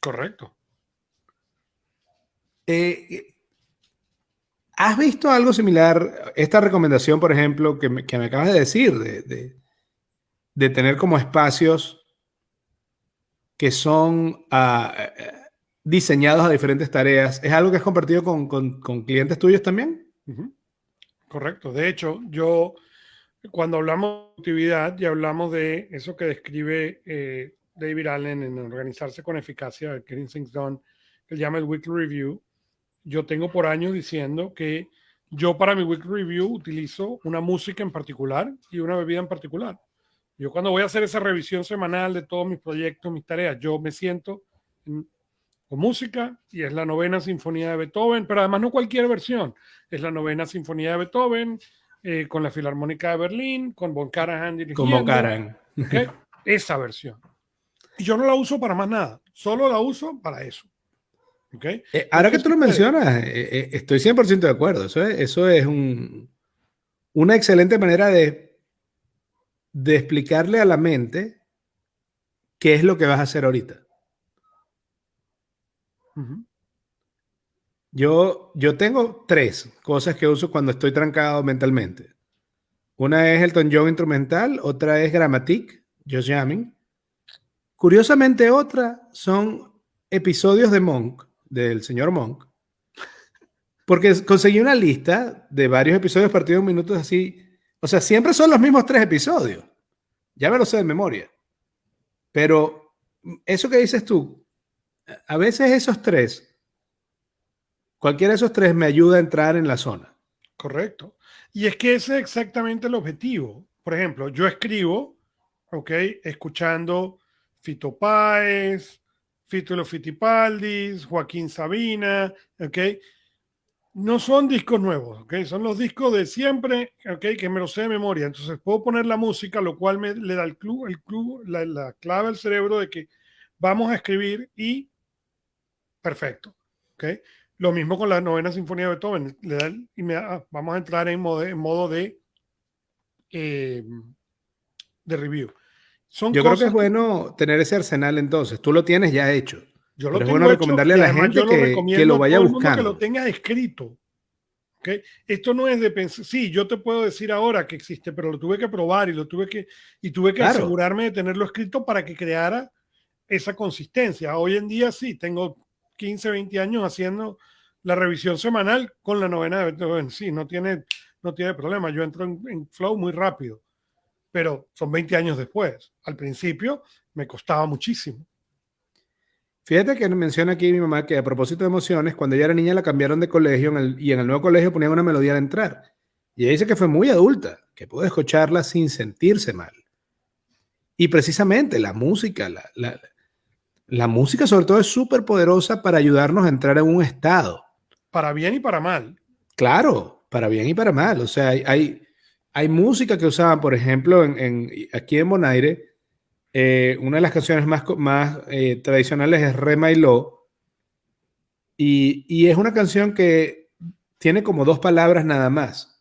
Correcto. ¿Has visto algo similar? Esta recomendación, por ejemplo, que me acabas de decir, de tener como espacios que son diseñados a diferentes tareas, ¿es algo que has compartido con clientes tuyos también? Correcto. De hecho, cuando hablamos de productividad, ya hablamos de eso que describe David Allen en Organizarse con Eficacia, Getting Things Done, que llama el Weekly Review. Yo tengo por años diciendo que yo para mi Weekly Review utilizo una música en particular y una bebida en particular. Yo cuando voy a hacer esa revisión semanal de todos mis proyectos, mis tareas, yo me siento con música y es la novena sinfonía de Beethoven, pero además no cualquier versión, es la novena sinfonía de Beethoven, con la Filarmónica de Berlín, con Von Karajan dirigiendo. Con Von Karajan. ¿Okay? Esa versión. Y yo no la uso para más nada, solo la uso para eso. ¿Okay? Ahora que tú lo mencionas, estoy 100% de acuerdo. Eso es una excelente manera de explicarle a la mente qué es lo que vas a hacer ahorita. Yo tengo 3 cosas que uso cuando estoy trancado mentalmente. Una es Elton John instrumental, otra es Grammatic, Just Jamming. Curiosamente, otra son episodios de Monk, del señor Monk, porque conseguí una lista de varios episodios partidos en minutos así. O sea, siempre son los mismos 3 episodios. Ya me lo sé de memoria. Pero eso que dices tú, a veces esos 3, cualquiera de esos 3 me ayuda a entrar en la zona. Correcto. Y es que ese es exactamente el objetivo. Por ejemplo, yo escribo, ¿ok? Escuchando Fito Páez, Fito y los Fitipaldis, Joaquín Sabina, ¿ok? No son discos nuevos, ¿ok? Son los discos de siempre, ¿ok? Que me los sé de memoria. Entonces puedo poner la música, lo cual le da la clave al cerebro de que vamos a escribir y perfecto, ¿ok? Lo mismo con la novena sinfonía de Beethoven. Vamos a entrar en modo de review. Yo creo que es bueno tener ese arsenal entonces. Tú lo tienes ya hecho. Yo lo tengo es bueno recomendarle hecho, a la gente que lo vaya buscando. Que lo tengas escrito. ¿Okay? Esto no es de pensar. Sí, yo te puedo decir ahora que existe, pero lo tuve que probar y tuve que claro, asegurarme de tenerlo escrito para que creara esa consistencia. Hoy en día sí, tengo 15, 20 años haciendo la revisión semanal con la novena de Beethoven. Sí, no tiene problema. Yo entro en flow muy rápido, pero son 20 años después. Al principio me costaba muchísimo. Fíjate que menciona aquí mi mamá que a propósito de emociones, cuando ella era niña la cambiaron de colegio y en el nuevo colegio ponían una melodía al entrar. Y ella dice que fue muy adulta, que pudo escucharla sin sentirse mal. Y precisamente la música, la música sobre todo es súper poderosa para ayudarnos a entrar en un estado. Para bien y para mal. Claro, para bien y para mal. O sea, hay música que usaban, por ejemplo, aquí en Bonaire. Una de las canciones más tradicionales es Re My Lo, y es una canción que tiene como 2 palabras nada más,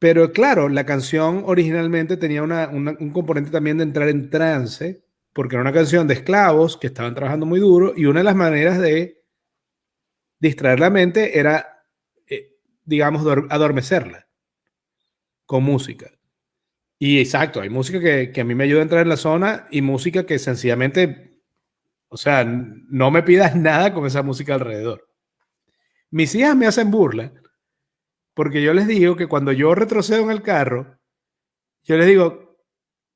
Pero claro, la canción originalmente tenía un componente también de entrar en trance, porque era una canción de esclavos que estaban trabajando muy duro y una de las maneras de distraer la mente era, digamos, adormecerla con música. Y exacto, hay música que a mí me ayuda a entrar en la zona y música que sencillamente, o sea, no me pidas nada con esa música alrededor. Mis hijas me hacen burla porque yo les digo que cuando yo retrocedo en el carro, yo les digo,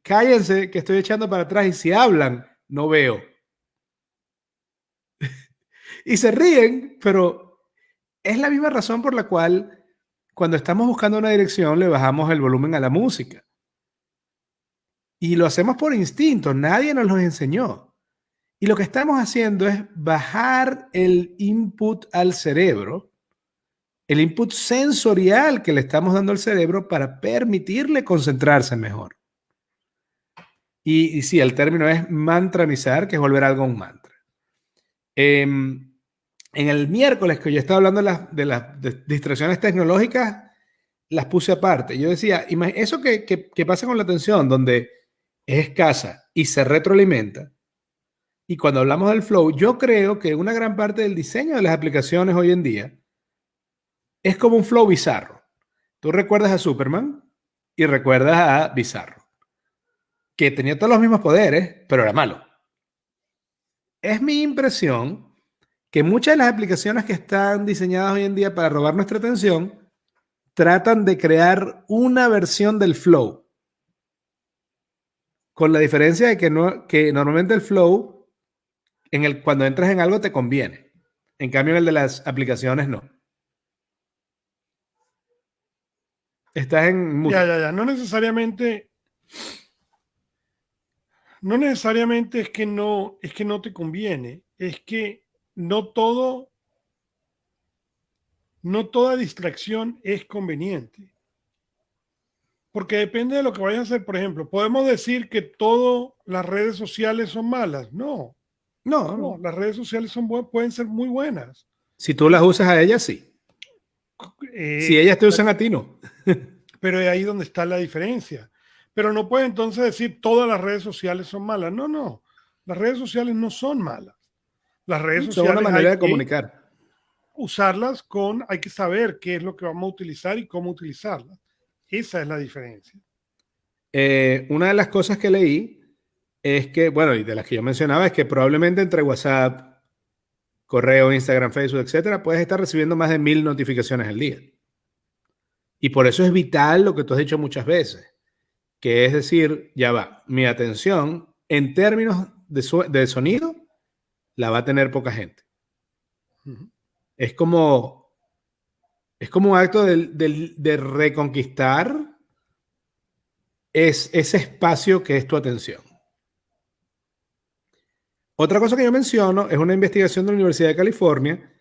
cállense que estoy echando para atrás y si hablan, no veo. Y se ríen, pero es la misma razón por la cual cuando estamos buscando una dirección le bajamos el volumen a la música. Y lo hacemos por instinto, nadie nos lo enseñó. Y lo que estamos haciendo es bajar el input al cerebro, el input sensorial que le estamos dando al cerebro para permitirle concentrarse mejor. Y sí, el término es mantranizar, que es volver algo a un mantra. En el miércoles que yo estaba hablando de las distracciones tecnológicas, las puse aparte. Yo decía, eso que pasa con la atención, donde es escasa y se retroalimenta. Y cuando hablamos del flow, yo creo que una gran parte del diseño de las aplicaciones hoy en día es como un flow bizarro. Tú recuerdas a Superman y recuerdas a Bizarro, que tenía todos los mismos poderes, pero era malo. Es mi impresión que muchas de las aplicaciones que están diseñadas hoy en día para robar nuestra atención tratan de crear una versión del flow, con la diferencia de que normalmente el flow, cuando entras en algo te conviene. En cambio, en el de las aplicaciones no. Estás en mute. Ya. No necesariamente es que no te conviene, es que no toda distracción es conveniente. Porque depende de lo que vayas a hacer. Por ejemplo, podemos decir que todas las redes sociales son malas. No, No. las redes sociales pueden ser muy buenas. Si tú las usas a ellas, sí. Si ellas te usan a ti, no. Pero es ahí donde está la diferencia. Pero no puede entonces decir todas las redes sociales son malas. No. Las redes sociales no son malas. Las redes sociales son una manera de comunicar. Usarlas hay que saber qué es lo que vamos a utilizar y cómo utilizarlas. Esa es la diferencia. Una de las cosas que leí es que, bueno, y de las que yo mencionaba, es que probablemente entre WhatsApp, correo, Instagram, Facebook, etcétera, puedes estar recibiendo más de 1000 notificaciones al día. Y por eso es vital lo que tú has dicho muchas veces, que es decir, ya va, mi atención en términos de sonido la va a tener poca gente. Uh-huh. Es como un acto de reconquistar ese espacio que es tu atención. Otra cosa que yo menciono es una investigación de la Universidad de California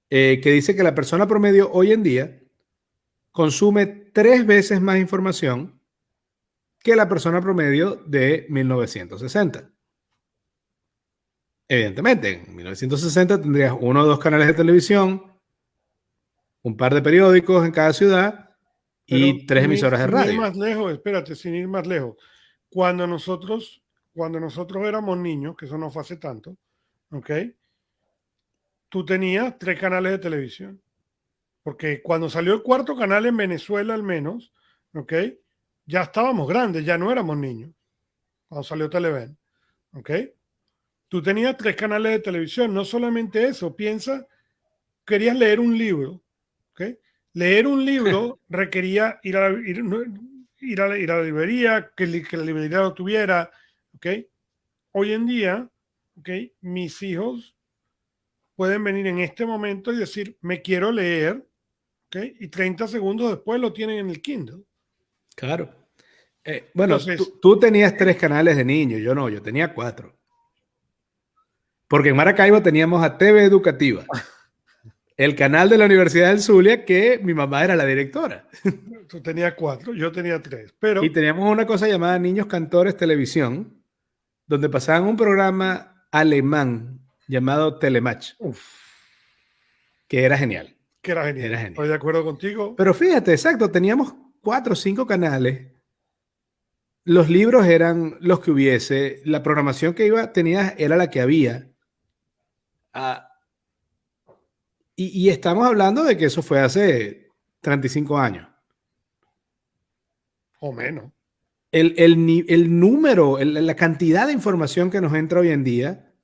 que dice que la persona promedio hoy en día consume 3 veces más información que la persona promedio de 1960. Evidentemente, en 1960 tendrías 1 o 2 canales de televisión, un par de periódicos en cada ciudad y 3 emisoras de radio. Sin ir más lejos, espérate, sin ir más lejos. Cuando nosotros éramos niños, que eso no fue hace tanto, ¿ok? Tú tenías 3 canales de televisión. Porque cuando salió el 4º canal en Venezuela al menos, ¿ok? Ya estábamos grandes, ya no éramos niños. Cuando salió Televen, ¿ok? Tú tenías 3 canales de televisión, no solamente eso, querías leer un libro, ¿ok? Leer un libro requería ir a la librería, que la librería lo tuviera, ¿ok? Hoy en día, ¿ok? Mis hijos pueden venir en este momento y decir, me quiero leer, ¿ok? Y 30 segundos después lo tienen en el Kindle. Claro. Bueno, entonces, tú tenías 3 canales de niño, yo no, yo tenía 4. Porque en Maracaibo teníamos a TV Educativa, el canal de la Universidad del Zulia, que mi mamá era la directora. Tú tenías 4, yo tenía 3. Y teníamos una cosa llamada Niños Cantores Televisión, donde pasaban un programa alemán llamado Telematch. Que era genial. Era genial. Estoy de acuerdo contigo. Pero fíjate, exacto, teníamos 4 o 5 canales. Los libros eran los que hubiese. La programación que tenías era la que había. Ah, y estamos hablando de que eso fue hace 35 años. O menos. El número, la cantidad de información que nos entra hoy en día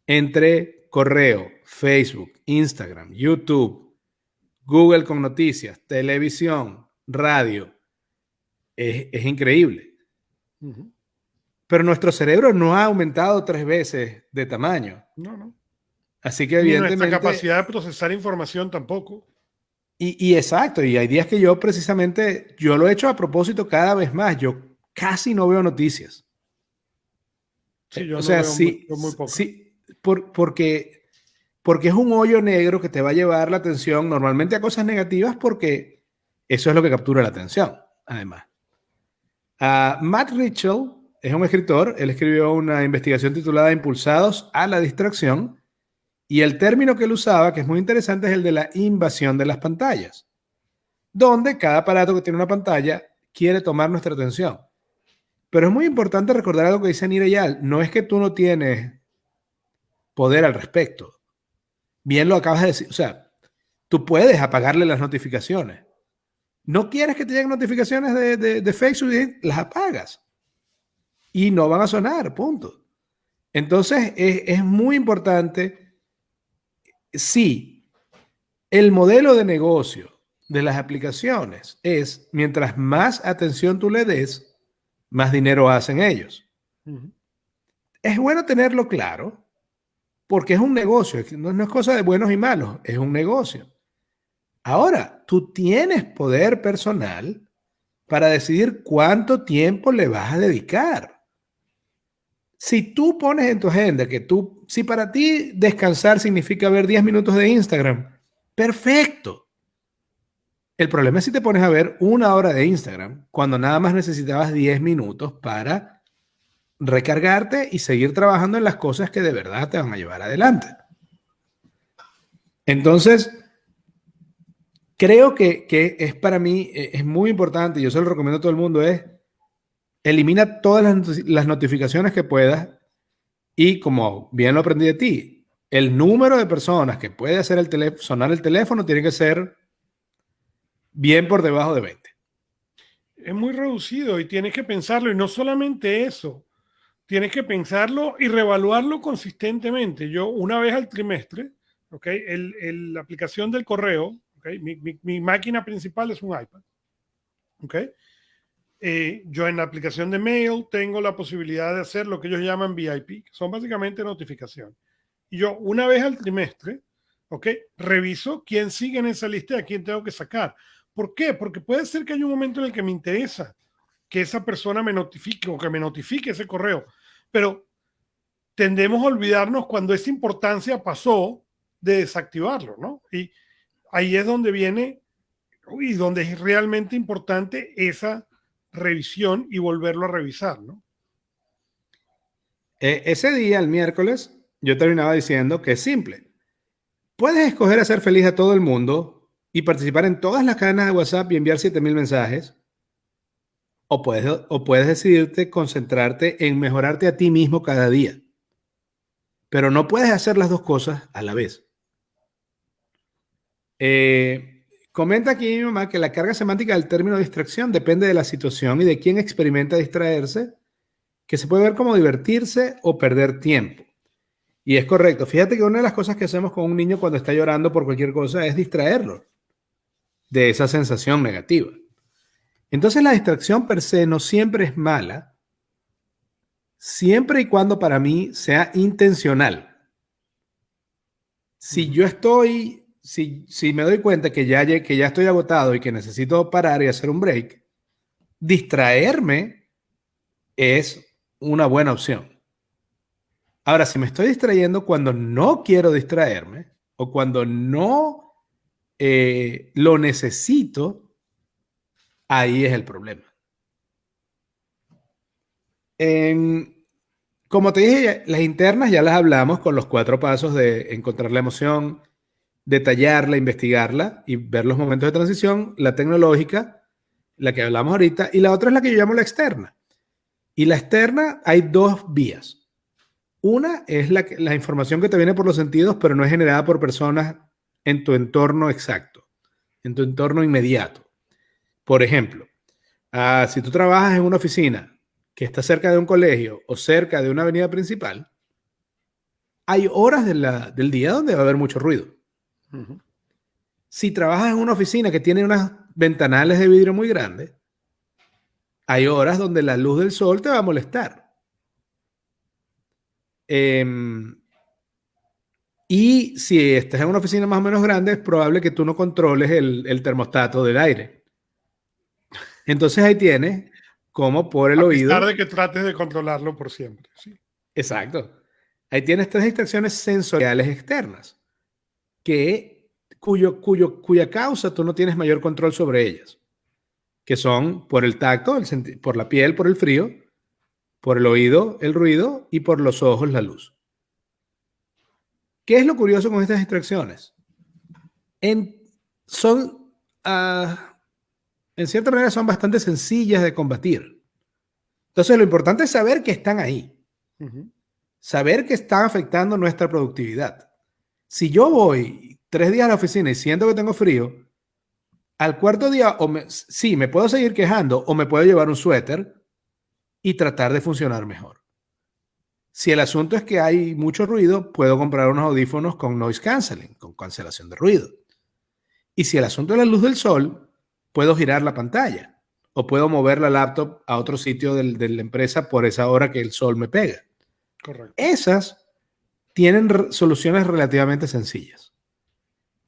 entre correo, Facebook, Instagram, YouTube, Google con noticias, televisión, radio, es increíble. Uh-huh. Pero nuestro cerebro no ha aumentado 3 veces de tamaño. No. Así que Ni evidentemente... nuestra capacidad de procesar información tampoco. Y exacto, y hay días que yo precisamente, yo lo he hecho a propósito cada vez más, yo casi no veo noticias. Sí, yo O no sea, veo sí, muy poco. sí, porque es un hoyo negro que te va a llevar la atención normalmente a cosas negativas porque eso es lo que captura la atención, además. Matt Ritchell es un escritor, él escribió una investigación titulada Impulsados a la distracción y el término que él usaba, que es muy interesante, es el de la invasión de las pantallas, donde cada aparato que tiene una pantalla quiere tomar nuestra atención. Pero es muy importante recordar algo que dice Nir Eyal, no es que tú no tienes poder al respecto. Bien lo acabas de decir, o sea, tú puedes apagarle las notificaciones. No quieres que te lleguen notificaciones de Facebook, las apagas. Y no van a sonar, punto. Entonces, es muy importante, sí, el modelo de negocio de las aplicaciones es, mientras más atención tú le des, más dinero hacen ellos. Uh-huh. Es bueno tenerlo claro, porque es un negocio, no es cosa de buenos y malos, es un negocio. Ahora, tú tienes poder personal para decidir cuánto tiempo le vas a dedicar. Si tú pones en tu agenda si para ti descansar significa ver 10 minutos de Instagram, perfecto. El problema es si te pones a ver 1 hora de Instagram cuando nada más necesitabas 10 minutos para recargarte y seguir trabajando en las cosas que de verdad te van a llevar adelante. Entonces, creo que es para mí, es muy importante, yo se lo recomiendo a todo el mundo, es elimina todas las notificaciones que puedas y como bien lo aprendí de ti, el número de personas que puede hacer sonar el teléfono tiene que ser bien por debajo de 20. Es muy reducido y tienes que pensarlo. Y no solamente eso, tienes que pensarlo y reevaluarlo consistentemente. Yo una vez al trimestre, ¿okay? La aplicación del correo, ¿okay? Mi máquina principal es un iPad. ¿Okay? Yo en la aplicación de mail tengo la posibilidad de hacer lo que ellos llaman VIP, que son básicamente notificaciones. Y yo una vez al trimestre, ¿okay? Reviso quién sigue en esa lista y a quién tengo que sacar. ¿Por qué? Porque puede ser que haya un momento en el que me interesa que esa persona me notifique o que me notifique ese correo, pero tendemos a olvidarnos cuando esa importancia pasó de desactivarlo, ¿no? Y ahí es donde viene y donde es realmente importante esa revisión y volverlo a revisar, ¿no? Ese día, el miércoles, yo terminaba diciendo que es simple. Puedes escoger hacer feliz a todo el mundo y participar en todas las cadenas de WhatsApp y enviar 7,000 mensajes. O puedes decidirte concentrarte en mejorarte a ti mismo cada día. Pero no puedes hacer las dos cosas a la vez. Comenta aquí mi mamá que la carga semántica del término distracción depende de la situación y de quién experimenta distraerse, que se puede ver como divertirse o perder tiempo. Y es correcto. Fíjate que una de las cosas que hacemos con un niño cuando está llorando por cualquier cosa es distraerlo de esa sensación negativa. Entonces la distracción per se no siempre es mala, siempre y cuando para mí sea intencional. Si yo estoy, si me doy cuenta que ya estoy agotado y que necesito parar y hacer un break, distraerme es una buena opción. Ahora, si me estoy distrayendo cuando no quiero distraerme o cuando no lo necesito, ahí es el problema. Como te dije, las internas ya las hablamos con los 4 pasos de encontrar la emoción, detallarla, investigarla y ver los momentos de transición. La tecnológica la que hablamos ahorita, y la otra es la que yo llamo la externa. Y la externa hay dos vías. Una es la información que te viene por los sentidos, pero no es generada por personas en tu entorno exacto, en tu entorno inmediato. Por ejemplo, si tú trabajas en una oficina que está cerca de un colegio o cerca de una avenida principal, hay horas del día donde va a haber mucho ruido. Ujú. Si trabajas en una oficina que tiene unas ventanales de vidrio muy grandes, hay horas donde la luz del sol te va a molestar. Y si estás en una oficina más o menos grande, es probable que tú no controles el termostato del aire. Entonces ahí tienes como por el A pesar oído. de que trates de controlarlo por siempre. Sí. Exacto. Ahí tienes tres distracciones sensoriales externas cuya causa tú no tienes mayor control sobre ellas, que son por el tacto, por la piel, por el frío, por el oído, el ruido, y por los ojos, la luz. ¿Qué es lo curioso con estas distracciones? Son, en cierta manera, son bastante sencillas de combatir. Entonces, lo importante es saber que están ahí, Ujú. saber que están afectando nuestra productividad. Si yo voy 3 días a la oficina y siento que tengo frío, al cuarto día, sí, me puedo seguir quejando o me puedo llevar un suéter y tratar de funcionar mejor. Si el asunto es que hay mucho ruido, puedo comprar unos audífonos con noise canceling, con cancelación de ruido. Y si el asunto es la luz del sol, puedo girar la pantalla o puedo mover la laptop a otro sitio de la empresa por esa hora que el sol me pega. Correcto. Esas tienen soluciones relativamente sencillas.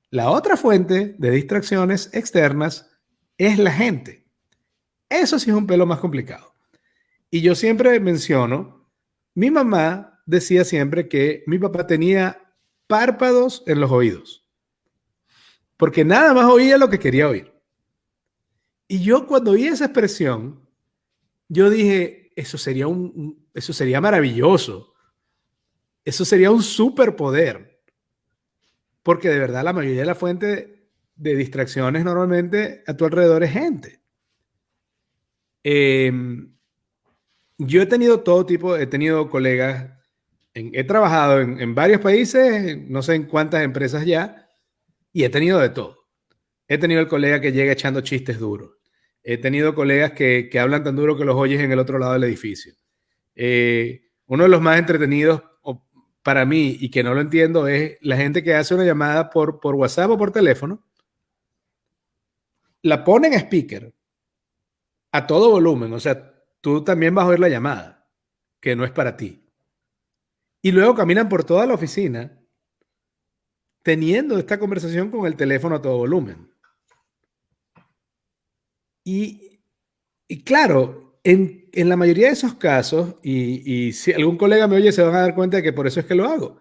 La otra fuente de distracciones externas es la gente. Eso sí es un pelo más complicado. Y yo siempre menciono, mi mamá decía siempre que mi papá tenía párpados en los oídos, porque nada más oía lo que quería oír. Y yo cuando oí esa expresión, yo dije, eso sería maravilloso, eso sería un superpoder, porque de verdad la mayoría de la fuente de distracciones normalmente a tu alrededor es gente. Yo he tenido todo tipo, he tenido colegas, he trabajado en varios países, no sé en cuántas empresas ya, y he tenido de todo. He tenido el colega que llega echando chistes duros. He tenido colegas que hablan tan duro que los oyes en el otro lado del edificio. Uno de los más entretenidos para mí y que no lo entiendo es la gente que hace una llamada por WhatsApp o por teléfono, la pone en speaker a todo volumen, o sea, tú también vas a oír la llamada, que no es para ti. Y luego caminan por toda la oficina teniendo esta conversación con el teléfono a todo volumen. Y claro, en la mayoría de esos casos, y si algún colega me oye, se van a dar cuenta de que por eso es que lo hago.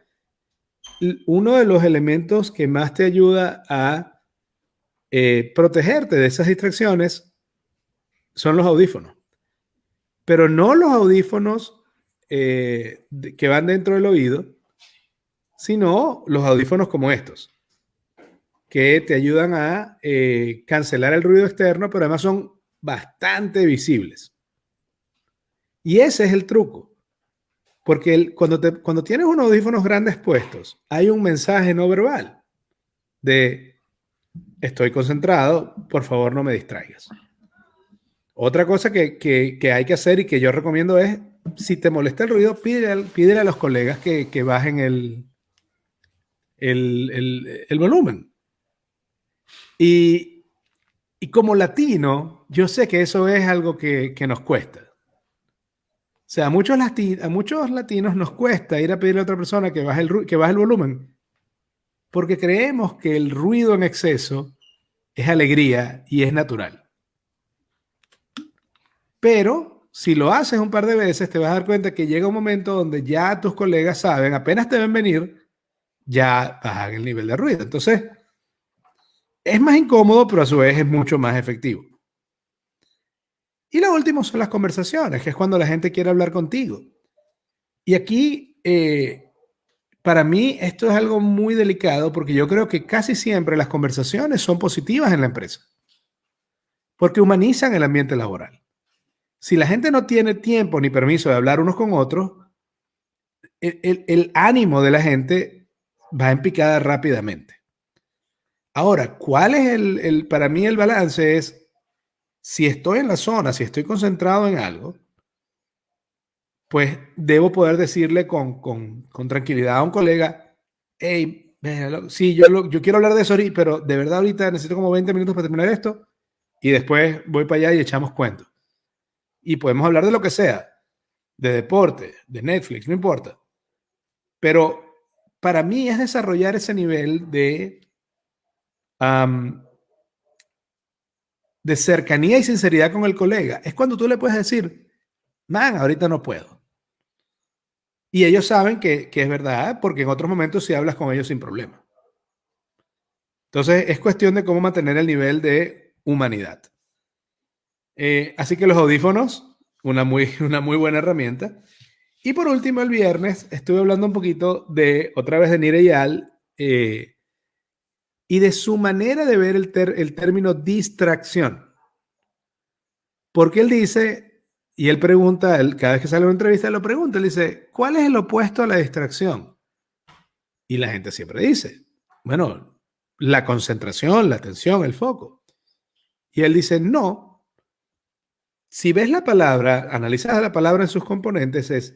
Uno de los elementos que más te ayuda a protegerte de esas distracciones son los audífonos. Pero no los audífonos que van dentro del oído, sino los audífonos como estos, que te ayudan a cancelar el ruido externo, pero además son bastante visibles. Y ese es el truco. Porque cuando tienes unos audífonos grandes puestos, hay un mensaje no verbal de estoy concentrado, por favor no me distraigas. Otra cosa que hay que hacer y que yo recomiendo es, si te molesta el ruido, pídele a los colegas que bajen el volumen. Y como latino, yo sé que eso es algo que nos cuesta. O sea, a muchos latinos nos cuesta ir a pedirle a otra persona que baje el volumen, porque creemos que el ruido en exceso es alegría y es natural. Pero si lo haces un par de veces, te vas a dar cuenta que llega un momento donde ya tus colegas saben, apenas te ven venir, ya bajan el nivel de ruido. Entonces, es más incómodo, pero a su vez es mucho más efectivo. Y lo último son las conversaciones, que es cuando la gente quiere hablar contigo. Y aquí, para mí, esto es algo muy delicado porque yo creo que casi siempre las conversaciones son positivas en la empresa. porque humanizan el ambiente laboral. Si la gente no tiene tiempo ni permiso de hablar unos con otros, el ánimo de la gente va en picada rápidamente. Ahora, ¿cuál es para mí el balance? Es, si estoy en la zona, si estoy concentrado en algo, pues debo poder decirle con tranquilidad a un colega, hey, sí, yo quiero hablar de eso, pero de verdad ahorita necesito como 20 minutos para terminar esto y después voy para allá y echamos cuentos. Y podemos hablar de lo que sea, de deporte, de Netflix, no importa. Pero para mí es desarrollar ese nivel de cercanía y sinceridad con el colega. Es cuando tú le puedes decir, man, ahorita no puedo. Y ellos saben que es verdad, porque en otros momentos sí hablas con ellos sin problema. Entonces, es cuestión de cómo mantener el nivel de humanidad. Así que los audífonos, una muy buena herramienta. Y por último, el viernes estuve hablando un poquito otra vez de Nir Eyal y de su manera de ver el término distracción. Porque él dice, y él pregunta, cada vez que sale una entrevista, él lo pregunta, él dice, ¿cuál es el opuesto a la distracción? Y la gente siempre dice, bueno, la concentración, la atención, el foco. Y él dice, no. Si ves la palabra, analizas la palabra en sus componentes,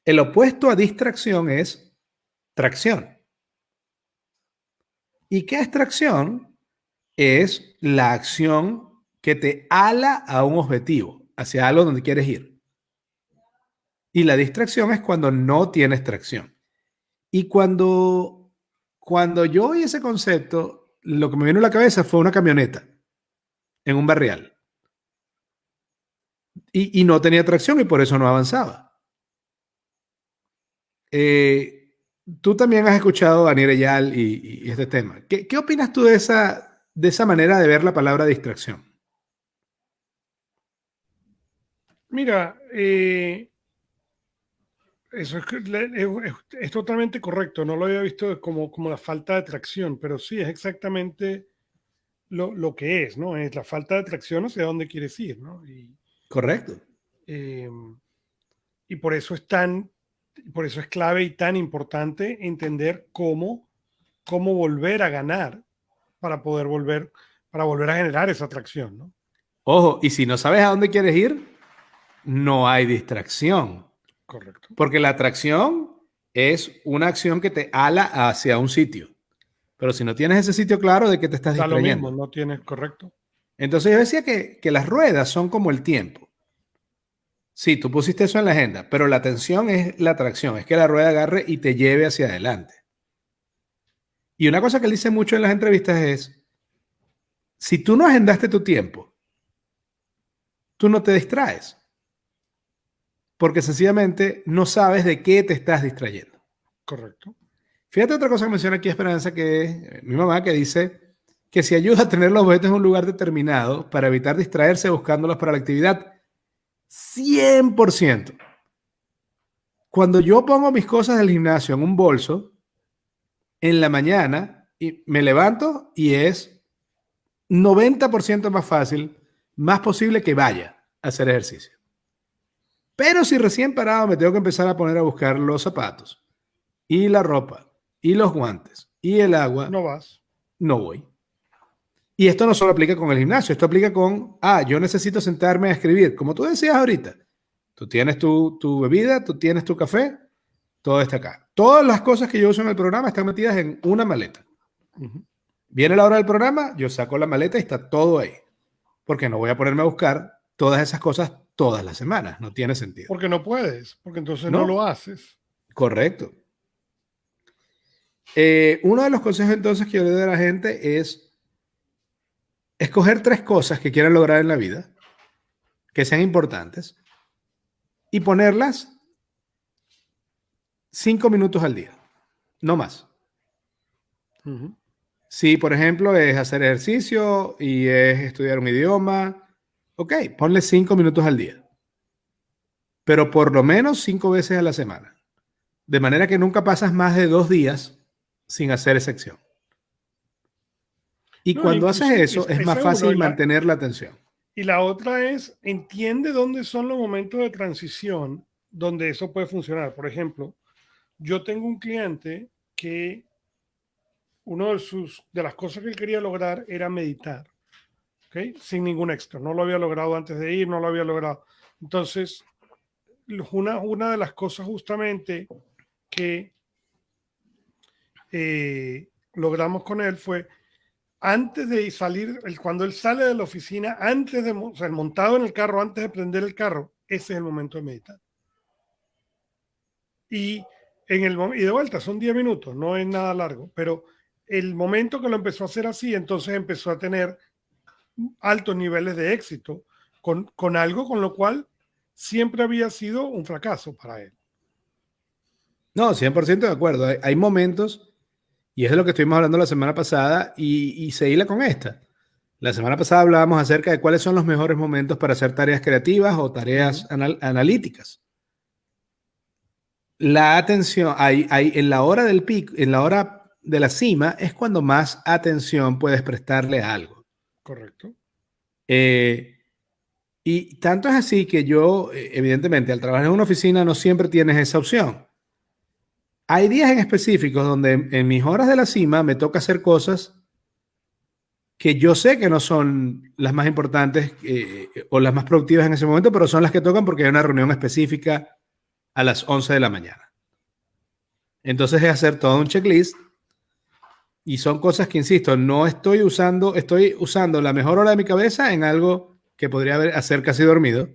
el opuesto a distracción es tracción. ¿Y qué es tracción? Es la acción que te ala a un objetivo, hacia algo donde quieres ir. Y la distracción es cuando no tienes tracción. Y cuando yo oí ese concepto, lo que me vino a la cabeza fue una camioneta en un barrial. Y no tenía tracción y por eso no avanzaba. Tú también has escuchado a Nir Eyal y este tema. ¿Qué opinas tú de esa manera de ver la palabra distracción? Mira, eso es totalmente correcto. No lo había visto como la falta de tracción, pero sí es exactamente lo que es, ¿no? Es la falta de tracción hacia dónde quieres ir, ¿no? Correcto. Eh, y por eso es clave y tan importante entender cómo volver a ganar para volver a generar esa atracción, ¿no? Ojo, y si no sabes a dónde quieres ir, no hay distracción. Correcto. Porque la atracción es una acción que te ala hacia un sitio. Pero si no tienes ese sitio claro, ¿de qué te estás Da lo distrayendo? mismo, no tienes correcto. Entonces yo decía que las ruedas son como el tiempo. Sí, tú pusiste eso en la agenda, pero la atención es la atracción, es que la rueda agarre y te lleve hacia adelante. Y una cosa que él dice mucho en las entrevistas es, si tú no agendaste tu tiempo, tú no te distraes, porque sencillamente no sabes de qué te estás distrayendo. Correcto. Fíjate otra cosa que menciona aquí Esperanza, que es mi mamá, que dice que si ayuda a tener los objetos en un lugar determinado para evitar distraerse buscándolos para la actividad, 100%. Cuando yo pongo mis cosas del gimnasio en un bolso, en la mañana y me levanto y es 90% más fácil, más posible que vaya a hacer ejercicio. Pero si recién parado me tengo que empezar a poner a buscar los zapatos y la ropa y los guantes y el agua, No vas. no voy. Y esto no solo aplica con el gimnasio, esto aplica con, yo necesito sentarme a escribir. Como tú decías ahorita, tú tienes tu bebida, tú tienes tu café, todo está acá. Todas las cosas que yo uso en el programa están metidas en una maleta. Uh-huh. Viene la hora del programa, yo saco la maleta y está todo ahí. Porque no voy a ponerme a buscar todas esas cosas todas las semanas. No tiene sentido. Porque no puedes, porque entonces no lo haces. Correcto. Uno de los consejos entonces que yo le doy a la gente es escoger 3 cosas que quieran lograr en la vida, que sean importantes, y ponerlas 5 minutos al día, no más. Uh-huh. Si, por ejemplo, es hacer ejercicio y es estudiar un idioma, ok, ponle 5 minutos al día, pero por lo menos 5 veces a la semana, de manera que nunca pasas más de 2 días sin hacer esa acción. Y No, cuando haces inclusive, eso, es esa más es uno. fácil mantener la atención. Y la otra es, entiende dónde son los momentos de transición donde eso puede funcionar. Por ejemplo, yo tengo un cliente que uno de las cosas que él quería lograr era meditar, ¿ok? Sin ningún extra. No lo había logrado antes de ir, no lo había logrado. Entonces, una de las cosas justamente que logramos con él fue antes de salir, cuando él sale de la oficina, antes de, o sea, montado en el carro, antes de prender el carro, ese es el momento de meditar. Y, y de vuelta, son 10 minutos, no es nada largo, pero el momento que lo empezó a hacer así, entonces empezó a tener altos niveles de éxito con algo con lo cual siempre había sido un fracaso para él. No, 100% de acuerdo. Hay momentos, y es de lo que estuvimos hablando la semana pasada, y se hila con esta. La semana pasada hablábamos acerca de cuáles son los mejores momentos para hacer tareas creativas o tareas analíticas. La atención, en la hora del pico, en la hora de la cima, es cuando más atención puedes prestarle a algo. Correcto. Y tanto es así que yo, evidentemente, al trabajar en una oficina no siempre tienes esa opción. Hay días en específicos donde en mis horas de la cima me toca hacer cosas que yo sé que no son las más importantes o las más productivas en ese momento, pero son las que tocan porque hay una reunión específica a las 11 de la mañana. Entonces es hacer todo un checklist y son cosas que, insisto, no estoy usando, estoy usando la mejor hora de mi cabeza en algo que podría hacer casi dormido,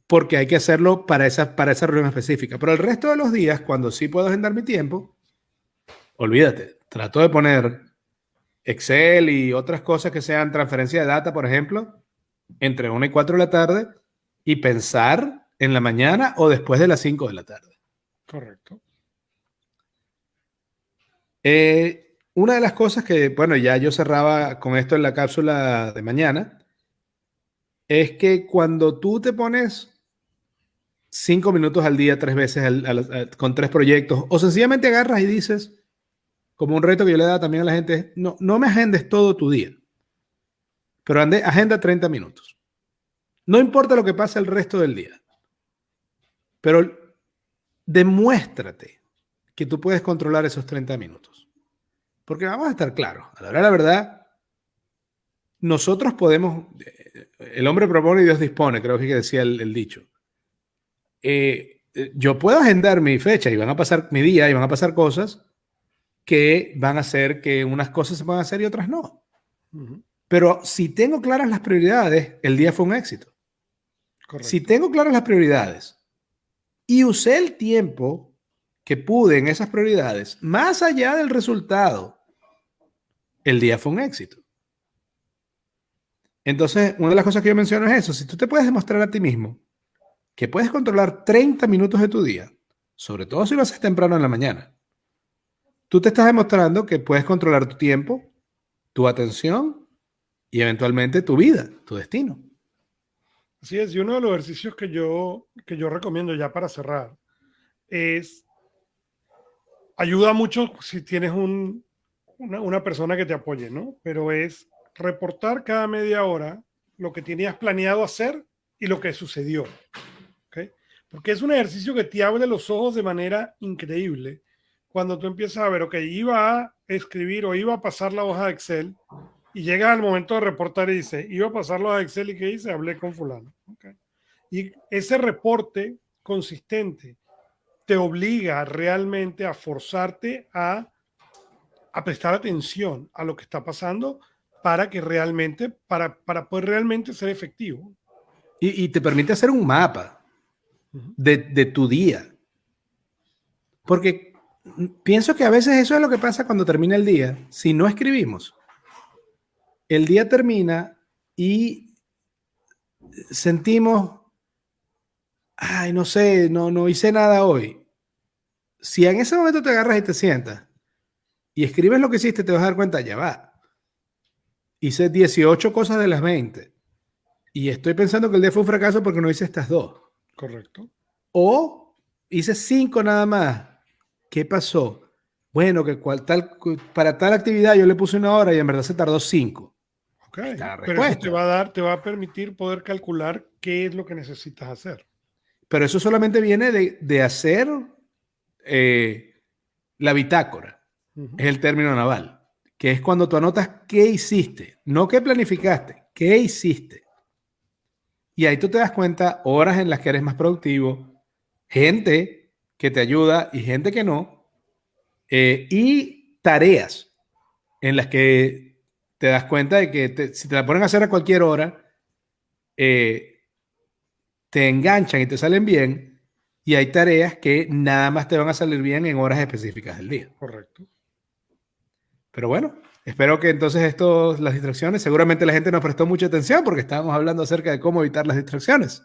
porque hay que hacerlo para esa reunión específica. Pero el resto de los días, cuando sí puedo agendar mi tiempo, olvídate, trato de poner Excel y otras cosas que sean transferencia de data, por ejemplo, entre 1 y 4 de la tarde y pensar en la mañana o después de las 5 de la tarde. Correcto. Una de las cosas que, bueno, ya yo cerraba con esto en la cápsula de mañana, es que cuando tú te pones 5 minutos al día, 3 veces con 3 proyectos, o sencillamente agarras y dices, como un reto que yo le da también a la gente, no me agendes todo tu día, pero agenda 30 minutos. No importa lo que pase el resto del día, pero demuéstrate que tú puedes controlar esos 30 minutos. Porque vamos a estar claros, a la hora de la verdad, nosotros podemos, el hombre propone y Dios dispone, creo que decía el dicho. Yo puedo agendar mi fecha y van a pasar mi día y van a pasar cosas que van a hacer que unas cosas se puedan hacer y otras no. Pero si tengo claras las prioridades, el día fue un éxito. Correcto. Si tengo claras las prioridades y usé el tiempo que pude en esas prioridades, más allá del resultado, el día fue un éxito. Entonces, una de las cosas que yo menciono es eso. Si tú te puedes demostrar a ti mismo que puedes controlar 30 minutos de tu día, sobre todo si lo haces temprano en la mañana, tú te estás demostrando que puedes controlar tu tiempo, tu atención y eventualmente tu vida, tu destino. Así es, y uno de los ejercicios que yo recomiendo ya para cerrar es, ayuda mucho si tienes una persona que te apoye, ¿no? Pero es reportar cada media hora lo que tenías planeado hacer y lo que sucedió, ¿ok? Porque es un ejercicio que te abre los ojos de manera increíble cuando tú empiezas a ver, ok, iba a escribir o iba a pasar la hoja de Excel y llega al momento de reportar y dice, iba a pasar la hoja de Excel y ¿qué hice? Hablé con fulano. Okay. Y ese reporte consistente te obliga realmente a forzarte a prestar atención a lo que está pasando para que realmente, para poder realmente ser efectivo. Y te permite hacer un mapa de tu día. Porque pienso que a veces eso es lo que pasa cuando termina el día. Si no escribimos, el día termina y sentimos, ay, no sé, no hice nada hoy. Si en ese momento te agarras y te sientas y escribes lo que hiciste, te vas a dar cuenta, ya va. Hice 18 cosas de las 20 y estoy pensando que el día fue un fracaso porque no hice estas 2. Correcto. O hice 5 nada más. ¿Qué pasó? bueno, que para tal actividad yo le puse 1 hora y en verdad se tardó 5. Ok, Está la pero eso respuesta. te va a permitir poder calcular qué es lo que necesitas hacer. Pero eso solamente viene de hacer la bitácora, Ujú. es el término naval, que es cuando tú anotas qué hiciste, no qué planificaste, qué hiciste. Y ahí tú te das cuenta horas en las que eres más productivo, gente que te ayuda y gente que no, y tareas en las que te das cuenta de que si te la ponen a hacer a cualquier hora, eh, te enganchan y te salen bien, y hay tareas que nada más te van a salir bien en horas específicas del día. Correcto. Pero bueno, espero que entonces las distracciones, seguramente la gente nos prestó mucha atención porque estábamos hablando acerca de cómo evitar las distracciones.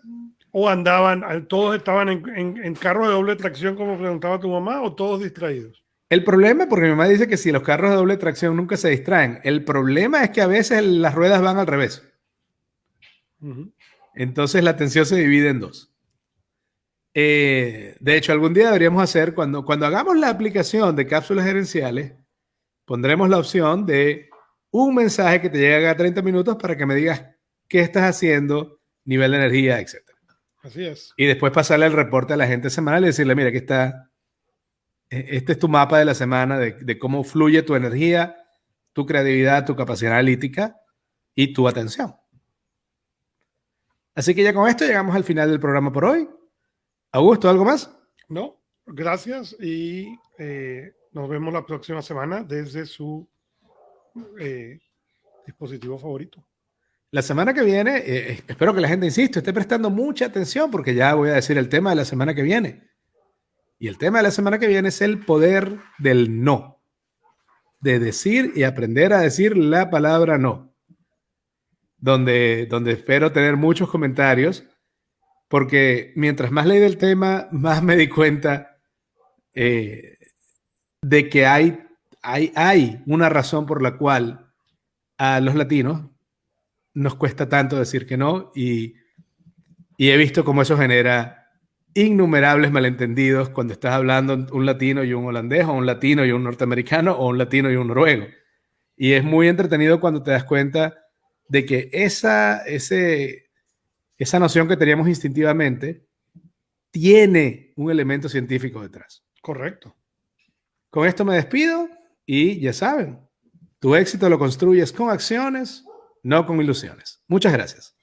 O andaban, todos estaban en carros de doble tracción, como preguntaba tu mamá, o todos distraídos. El problema, porque mi mamá dice que si los carros de doble tracción nunca se distraen, el problema es que a veces las ruedas van al revés. Ujú. Entonces la atención se divide en dos. De hecho, algún día deberíamos hacer, cuando hagamos la aplicación de cápsulas gerenciales, pondremos la opción de un mensaje que te llegue a 30 minutos para que me digas qué estás haciendo, nivel de energía, etc. Así es. Y después pasarle el reporte a la gente semanal y decirle, mira, aquí está, este es tu mapa de la semana de cómo fluye tu energía, tu creatividad, tu capacidad analítica y tu atención. Así que ya con esto llegamos al final del programa por hoy. Augusto, ¿algo más? No, gracias y nos vemos la próxima semana desde su eh, dispositivo favorito. La semana que viene, espero que la gente, insisto, esté prestando mucha atención porque ya voy a decir el tema de la semana que viene. Y el tema de la semana que viene es el poder del no, de decir y aprender a decir la palabra no, donde espero tener muchos comentarios, porque mientras más leí del tema, más me di cuenta eh, de que hay una razón por la cual a los latinos nos cuesta tanto decir que no, y he visto cómo eso genera innumerables malentendidos cuando estás hablando un latino y un holandés, o un latino y un norteamericano, o un latino y un noruego. Y es muy entretenido cuando te das cuenta de que esa noción que teníamos instintivamente tiene un elemento científico detrás. Correcto. Con esto me despido y ya saben, tu éxito lo construyes con acciones, no con ilusiones. Muchas gracias.